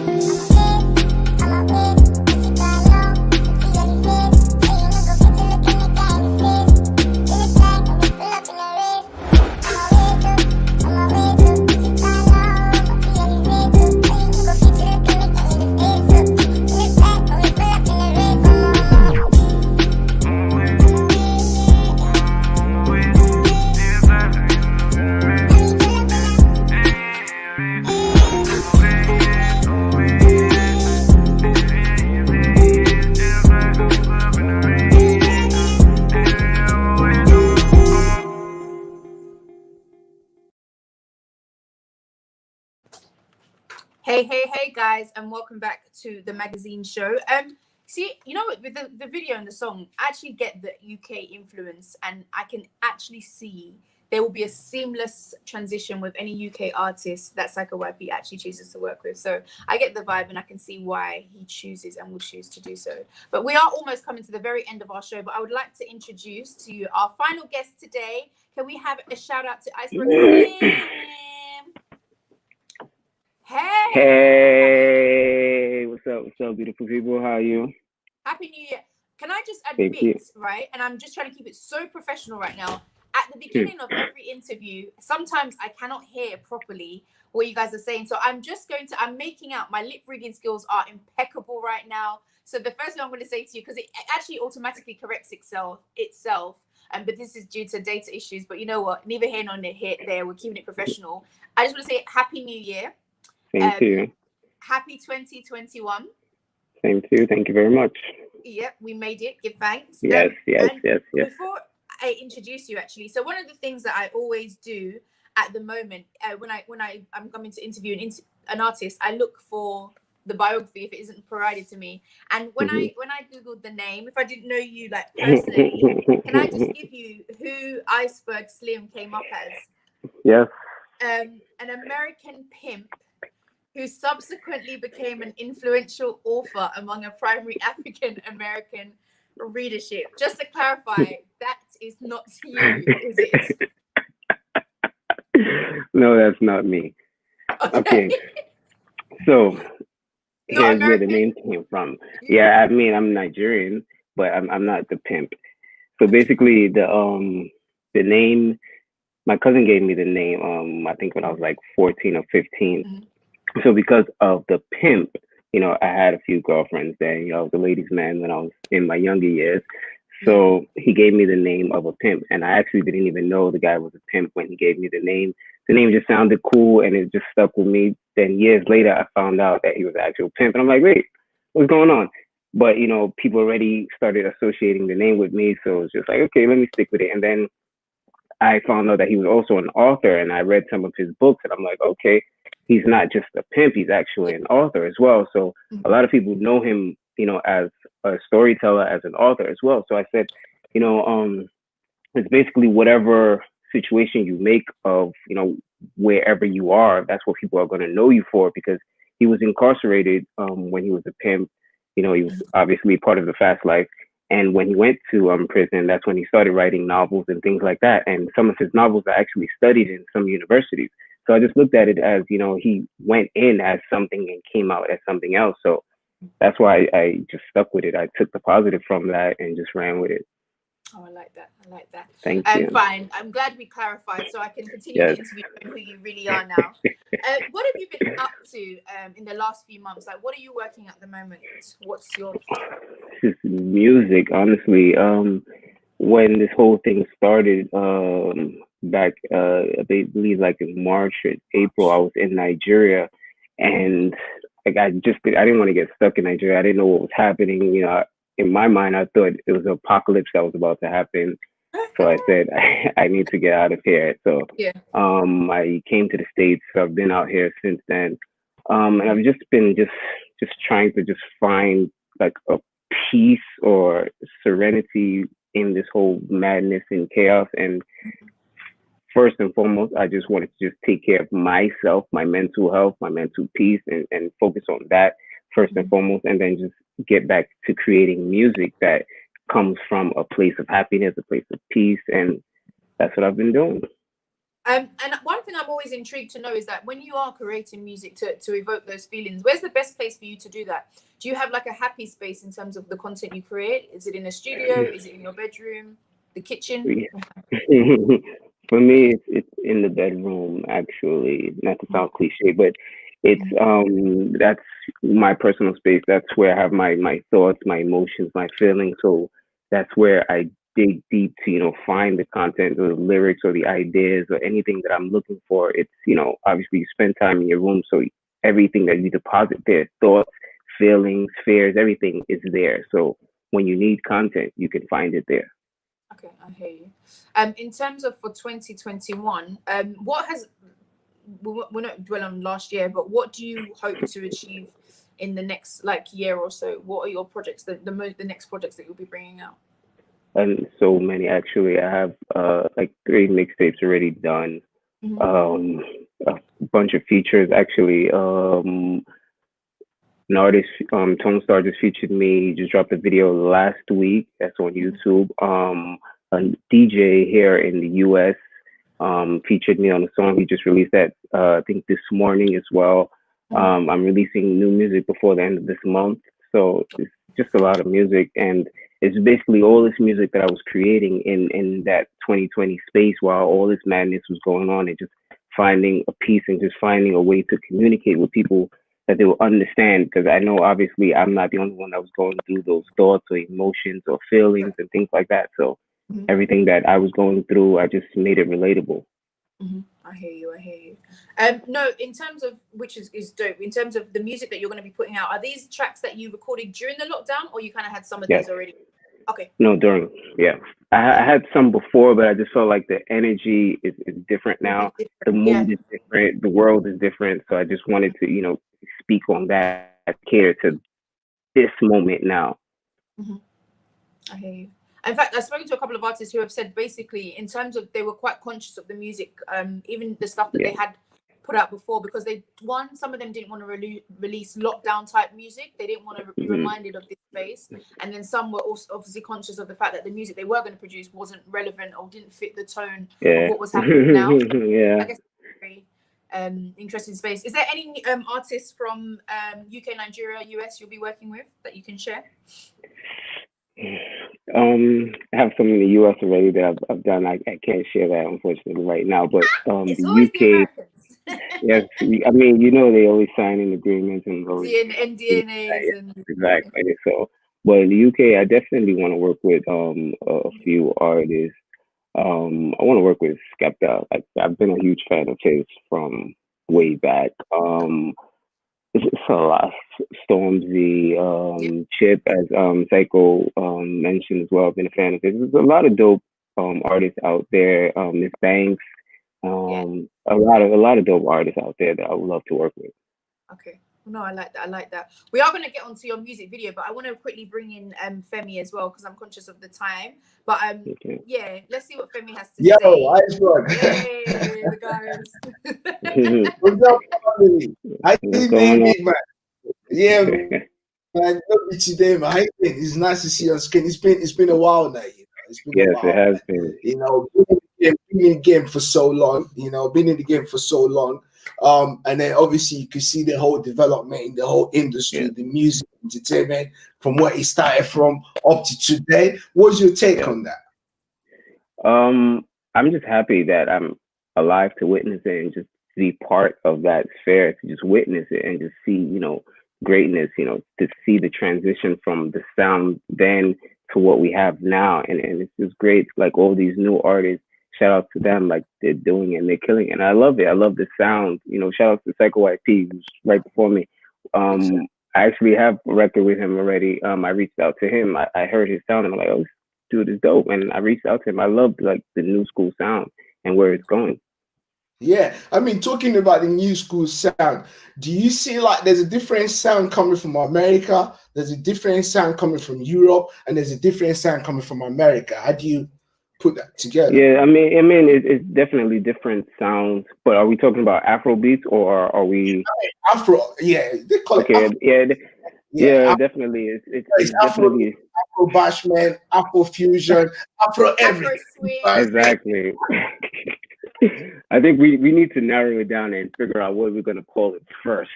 Hey guys, and welcome back to the magazine show. See, you know what, with the video and the song, I actually get the UK influence, and I can actually see there will be a seamless transition with any UK artist that Psycho YP actually chooses to work with. So I get the vibe, and I can see why he chooses and will choose to do so. But we are almost coming to the very end of our show, but I would like to introduce to you our final guest today. Can we have a shout out to Iceberg Slim? Hey, what's up, beautiful people? How are you? Happy New Year. Can I just admit, right? And I'm just trying to keep it so professional right now. At the beginning of every interview, sometimes I cannot hear properly what you guys are saying. So I'm making out, my lip reading skills are impeccable right now. So the first thing I'm going to say to you, because it actually automatically corrects itself. But this is due to data issues. But you know what? Neither here nor there. We're keeping it professional. I just want to say Happy New Year. Same to you. Happy 2021. Same to you. Thank you very much. Yep, we made it. Give thanks. Yes. Before I introduce you, actually, so one of the things that I always do at the moment, when I'm coming to interview an artist, I look for the biography if it isn't provided to me. And when I googled the name, if I didn't know you like personally, can I just give you who Iceberg Slim came up as? Yes. An American pimp who subsequently became an influential author among a primary African American readership. Just to clarify, that is not you, is it? No, that's not me. Okay. So here's where the name came from. Yeah, I mean, I'm Nigerian, but I'm not the pimp. So basically, the name, my cousin gave me the name, I think when I was like 14 or 15. Mm-hmm. So because of the pimp, you know, I had a few girlfriends there. You know, I was a ladies' man when I was in my younger years. So he gave me the name of a pimp. And I actually didn't even know the guy was a pimp when he gave me the name. The name just sounded cool and it just stuck with me. Then years later, I found out that he was an actual pimp. And I'm like, wait, what's going on? But, you know, people already started associating the name with me. So it's just like, okay, let me stick with it. And then I found out that he was also an author, and I read some of his books, and I'm like, okay, he's not just a pimp, he's actually an author as well. So a lot of people know him, you know, as a storyteller, as an author as well. So I said, you know, it's basically whatever situation you make of, you know, wherever you are, that's what people are going to know you for, because he was incarcerated when he was a pimp. You know, he was obviously part of the fast life. And when he went to prison, that's when he started writing novels and things like that. And some of his novels are actually studied in some universities. So I just looked at it as, you know, he went in as something and came out as something else. So that's why I just stuck with it. I took the positive from that and just ran with it. Oh, I like that. Thank you. Fine. I'm glad we clarified so I can continue the interview on who you really are now. What have you been up to in the last few months? Like, what are you working at the moment? What's your... just music, honestly. When this whole thing started, back, I believe like in March or April, I was in Nigeria, and like I didn't want to get stuck in Nigeria. I didn't know what was happening. You know, in my mind, I thought it was an apocalypse that was about to happen. So I said, I need to get out of here. So Yeah. I came to the States. So I've been out here since then. And I've just been just trying to just find like a peace or serenity in this whole madness and chaos. And first and foremost, I just wanted to just take care of myself, my mental health, my mental peace, and focus on that first and foremost, and then just get back to creating music that comes from a place of happiness, a place of peace, and that's what I've been doing. And one thing I'm always intrigued to know is that when you are creating music to evoke those feelings, where's the best place for you to do that? Do you have like a happy space in terms of the content you create? Is it in a studio? Is it in your bedroom? The kitchen? For me, it's in the bedroom, actually. Not to sound cliche, but it's that's my personal space. That's where I have my thoughts, my emotions, my feelings. So that's where I dig deep to, you know, find the content or the lyrics or the ideas or anything that I'm looking for. It's, you know, obviously you spend time in your room, so everything that you deposit there, thoughts, feelings, fears, everything is there. So when you need content, you can find it there. Okay, I hear you. In terms of for 2021, what has, we're not dwell on last year, but what do you hope to achieve in the next like year or so? What are your projects, the next projects that you'll be bringing out? And so many, actually. I have like 3 mixtapes already done. A bunch of features, actually. An artist, Tone Star, just featured me. He just dropped a video last week. That's on YouTube. A DJ here in the US featured me on a song. He just released that, I think, this morning as well. I'm releasing new music before the end of this month. So it's just a lot of music. And it's basically all this music that I was creating in that 2020 space while all this madness was going on, and just finding a peace and just finding a way to communicate with people that they will understand. Because I know obviously I'm not the only one that was going through those thoughts or emotions or feelings and things like that. So everything that I was going through, I just made it relatable. I hear you. No, in terms of, which is dope, in terms of the music that you're going to be putting out, are these tracks that you recorded during the lockdown, or you kind of had some of these already? Okay. No, during, I had some before, but I just felt like the energy is different now. The mood is different. The world is different. So I just wanted to, you know, speak on that, cater to this moment now. I hear you. In fact, I've spoken to a couple of artists who have said basically in terms of they were quite conscious of the music, even the stuff that they had put out before, because some of them didn't want to release lockdown type music. They didn't want to be reminded of this space. And then some were also obviously conscious of the fact that the music they were going to produce wasn't relevant or didn't fit the tone of what was happening now. I guess it's very interesting space. Is there any artists from UK, Nigeria, US you'll be working with that you can share? I have some in the US already that I've done. I can't share that unfortunately right now, but the UK, yes, I mean, you know, they always sign in agreements and those NDAs exactly. So, but in the UK, I definitely want to work with a few artists. I want to work with Skepta. Like, I've been a huge fan of his from way back. It's a lot. Stormzy, Chip, as Psycho mentioned as well. I've been a fan of his. There's a lot of dope artists out there. Miss Banks, a lot of dope artists out there that I would love to work with. Okay. No, I like that. We are going to get onto your music video, but I want to quickly bring in Femi as well, because I'm conscious of the time. But yeah, let's see what Femi has to say. Hey, the guys. What's up, family? How you doing, big man? Yeah, man. Today, man. How you doing? It's nice to see you on screen. It's been a while now. You know, it's been a while. It has been. You know, been in the game for so long. And then obviously you can see the whole development in the whole industry, the music, entertainment, from where it started from up to today. What's your take on that? I'm just happy that I'm alive to witness it and just be part of that sphere, to just witness it and just see, you know, greatness, you know, to see the transition from the sound then to what we have now. And it's just great. Like all these new artists, shout out to them, like they're doing it and they're killing it. And I love it. I love the sound. You know, shout out to Psycho YP, who's right before me. I actually have a record with him already. I reached out to him. I heard his sound and I'm like, oh, this dude is dope. And I reached out to him. I love like the new school sound and where it's going. Yeah, I mean, talking about the new school sound, do you see like there's a different sound coming from America, there's a different sound coming from Europe, and there's a different sound coming from America? How do you put that together? Yeah, I mean, it's definitely different sounds. But are we talking about Afro beats or are we Afro? Yeah, they call it Afro. Yeah, definitely. It's definitely Afro Bashment, Afro Fusion, Afro everything. Exactly. I think we need to narrow it down and figure out what we're gonna call it first.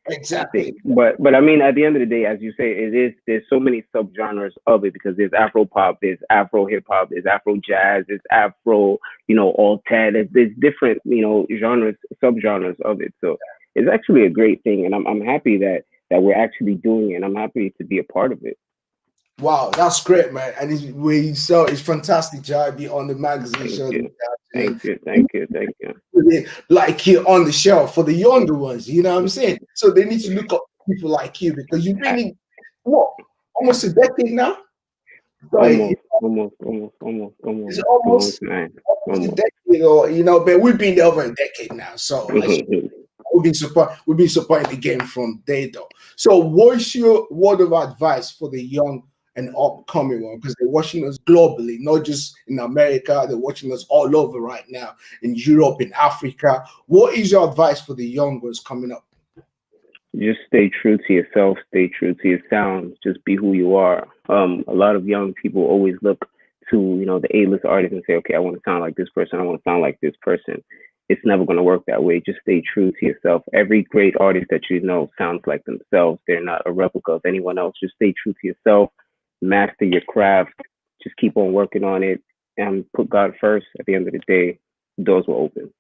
Exactly. But I mean, at the end of the day, as you say, there's so many subgenres of it, because there's Afro pop, there's Afro hip hop, there's Afro jazz, there's Afro, you know, alt-ed. There's different, you know, genres, subgenres of it. So it's actually a great thing, and I'm happy that we're actually doing it, and I'm happy to be a part of it. Wow, that's great, man. And it's fantastic to be on the magazine show. Thank you. Like you on the show for the younger ones, you know what I'm saying? So they need to look up people like you, because you've been almost a decade now? Almost a decade, or you know, but we've been there over a decade now. So we've been supporting the game from day though. So what's your word of advice for the young and upcoming one, because they're watching us globally, not just in America, they're watching us all over right now, in Europe, in Africa? What is your advice for the young ones coming up? Just stay true to yourself, stay true to your sound, just be who you are. A lot of young people always look to, you know, the A-list artists and say, okay, I want to sound like this person, I want to sound like this person. It's never going to work that way. Just stay true to yourself. Every great artist that you know sounds like themselves. They're not a replica of anyone else. Just stay true to yourself. Master your craft, just keep on working on it, and put God first. At the end of the day, doors will open.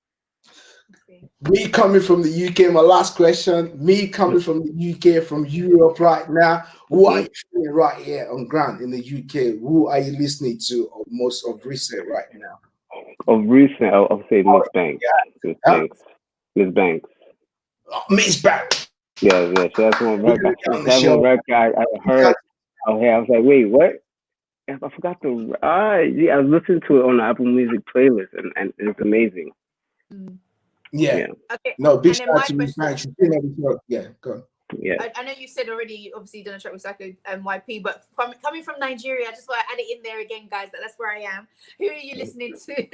Me coming from the UK, my last question, me coming from the UK, from Europe right now, who are you feeling right here on ground in the UK? Who are you listening to most of recent right now? Of recent, I'll say Miss Banks. Miss Banks. Miss Banks. Yeah. So that's one record. I heard. Okay, I was like, wait, what? I forgot I was listening to it on the Apple Music playlist, and it's amazing. Yeah. Okay. No, big shout out to Miss Banks. Yeah, go on. Yeah. I know you said already, obviously, you've done a track with Psycho and YP, but coming from Nigeria, I just want to add it in there again, guys. That's where I am. Who are you listening to?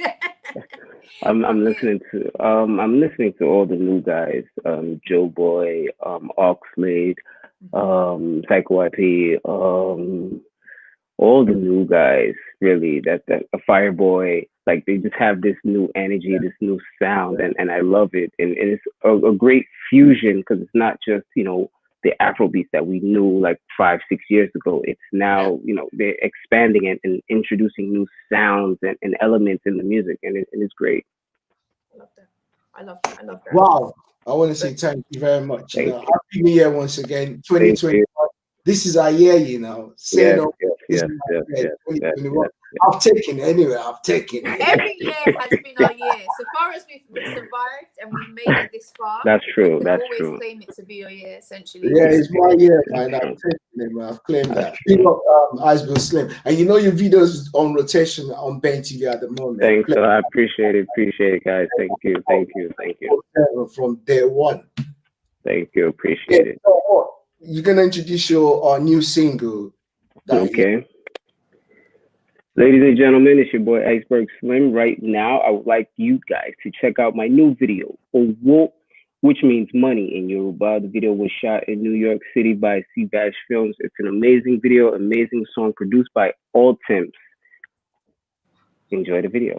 I'm listening to all the new guys, Joe Boy, Oxlade, Psycho YP, all the new guys, really. That a Fireboy, like they just have this new energy, this new sound, and I love it. And it's a great fusion, because it's not just, you know, the Afrobeats that we knew like 5-6 years ago. It's now, you know, they're expanding it and introducing new sounds and elements in the music, and it's great. I love that. Wow. I want to say thank you very much. Happy New Year once again, 2021. This is our year, you know. I've taken it anyway. Every year has been our year. So far as we've survived and we've made it this far, that's true. That's true. Always claim it to be your year, essentially. Yeah, it's my year, man. I've taken it, man. I've claimed that. Big up Iceberg Slim. And you know your videos on rotation on Ben TV at the moment. Thanks. I appreciate it, guys. Thank you. From day one. Thank you. Appreciate it. So you're gonna introduce your new single. Okay. Ladies and gentlemen, it's your boy Iceberg Slim. Right now, I would like you guys to check out my new video, Owo, which means money in Yoruba. The video was shot in New York City by C-Bash Films. It's an amazing video, amazing song produced by All Temps. Enjoy the video.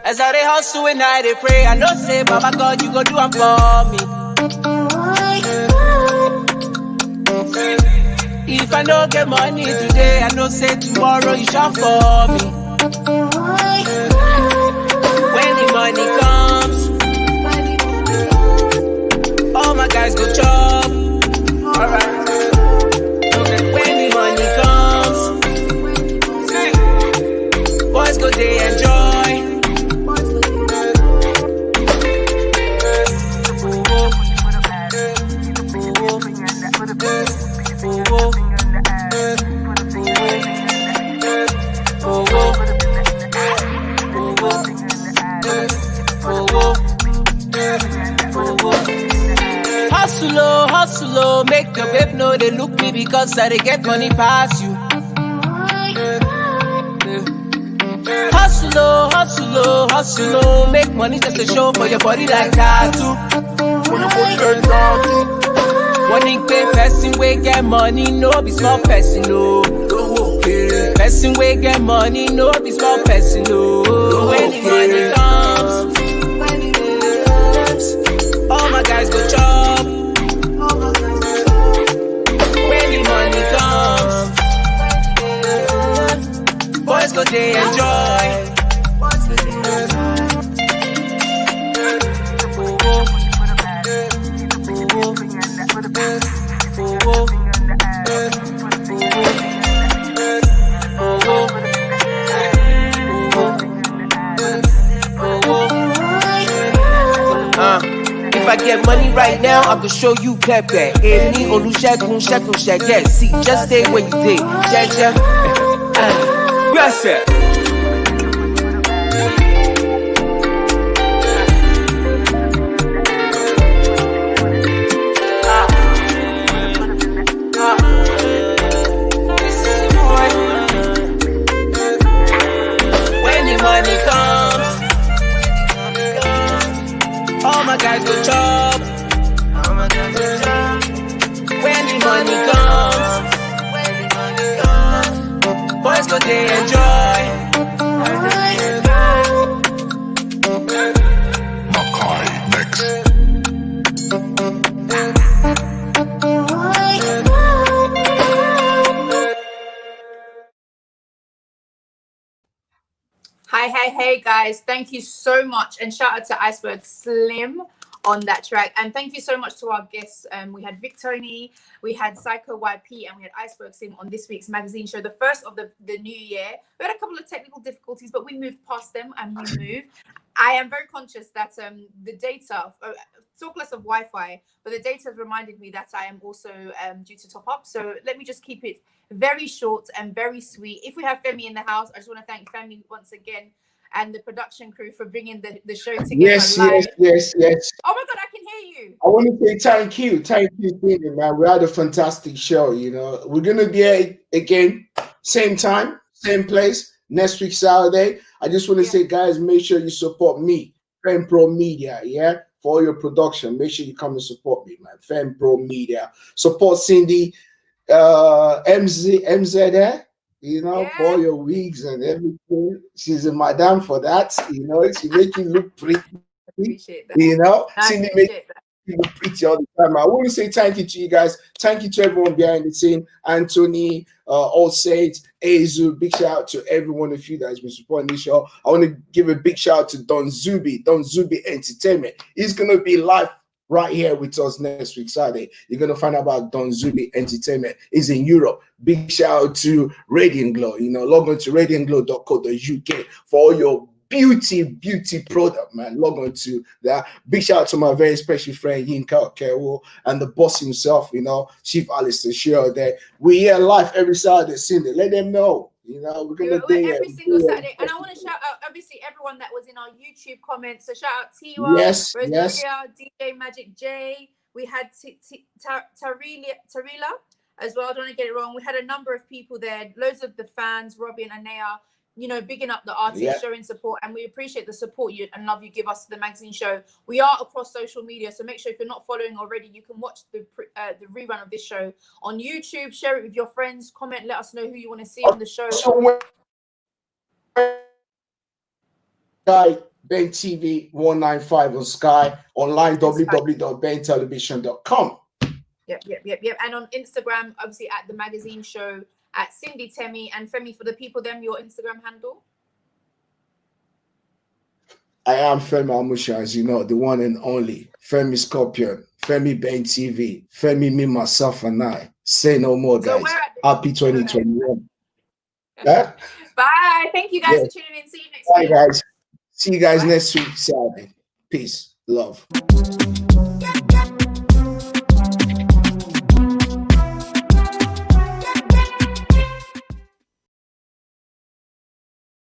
As I dey hustle and I dey pray, I know say, Baba God, you go do it for me. if I don't get money today, I know say tomorrow you shall for me. When the money comes, all my guys go chop. Alright. When the money comes, boys go they enjoy. Hustle, make your babe know they look me because I they get money past you. Hustle, make money just to show for your body like tattoo. Money pay person we get money, no be small person, no. Person we get money, no be small person, no. When the money comes, all my guys go chop. When the money comes, boys go they enjoy. If I get money right now, I can show you Pepe. Amy, Olusegun, Shege. See, just stay where you did. Jeje. Gracias. When the money comes, all my guys go chop. When the money comes, boys go they enjoy. Makai next. Hey guys, thank you so much, and shout out to Iceberg Slim on that track, and thank you so much to our guests. We had Vic Tony, we had Psycho YP, and we had Iceberg Slim on this week's magazine show, the first of the new year. We had a couple of technical difficulties, but we moved past them and we moved. I am very conscious that the data, talk less of Wi-Fi, but the data has reminded me that I am also due to top up. So let me just keep it very short and very sweet. If we have Femi in the house, I just want to thank Femi once again and the production crew for bringing the show together. Yes. Oh my God, I can hear you. I want to say thank you, Tina, man. We had a fantastic show. You know, we're gonna be here again, same time, same place, next week Saturday. I just want to say, guys, make sure you support me, Fem Pro Media, yeah, for all your production. Make sure you come and support me, man. Fem Pro Media. Support Cindy, MZ there. You know, for all your wigs and everything. She's a madam for that. You know, she make you look pretty. Appreciate that. You know, Cindy make you look pretty all the time. I want to say thank you to you guys. Thank you to everyone behind the scene. Anthony, All Saints, Azu. Big shout out to every one of you that has been supporting this show. I want to give a big shout out to Don Zubi Entertainment. He's gonna be live right here with us next week Saturday. You're gonna find out about Don Zubi Entertainment. He's in Europe. Big shout out to Radiant Glow. You know, log on to radiantglow.co.uk for all your beauty product, man. Log on to that. Big shout out to my very special friend Yinka Okewo and the boss himself, you know, Chief Alistair Shearer there. We here live every Saturday, Cindy. Let them know. You know, we're gonna be every single Saturday. And I want to shout out obviously everyone that was in our YouTube comments. So shout out Tiwa, Rosaria, DJ Magic J. We had Tarila as well. I don't want to get it wrong. We had a number of people there, loads of the fans, Robbie and Anea, you know, bigging up the artists, showing support, and we appreciate the support you and love you give us to the magazine show. We are across social media, so make sure if you're not following already, you can watch the rerun of this show on YouTube. Share it with your friends. Comment, let us know who you want to see on the show. Sky Ben TV 195 on Sky, online www.bentelevision.com. Yep. And on Instagram, obviously at the magazine show at Cindy Temi, and Femi, for the people, them your Instagram handle. I am Femi Amusha, as you know, the one and only Femi Scorpion, Femi Bang TV, Femi Me, Myself, and I. Say no more, guys. Happy 2021. Yeah? Bye. Thank you guys for tuning in. See you next week. Bye, guys. See you guys next week, Saturday. Peace. Love.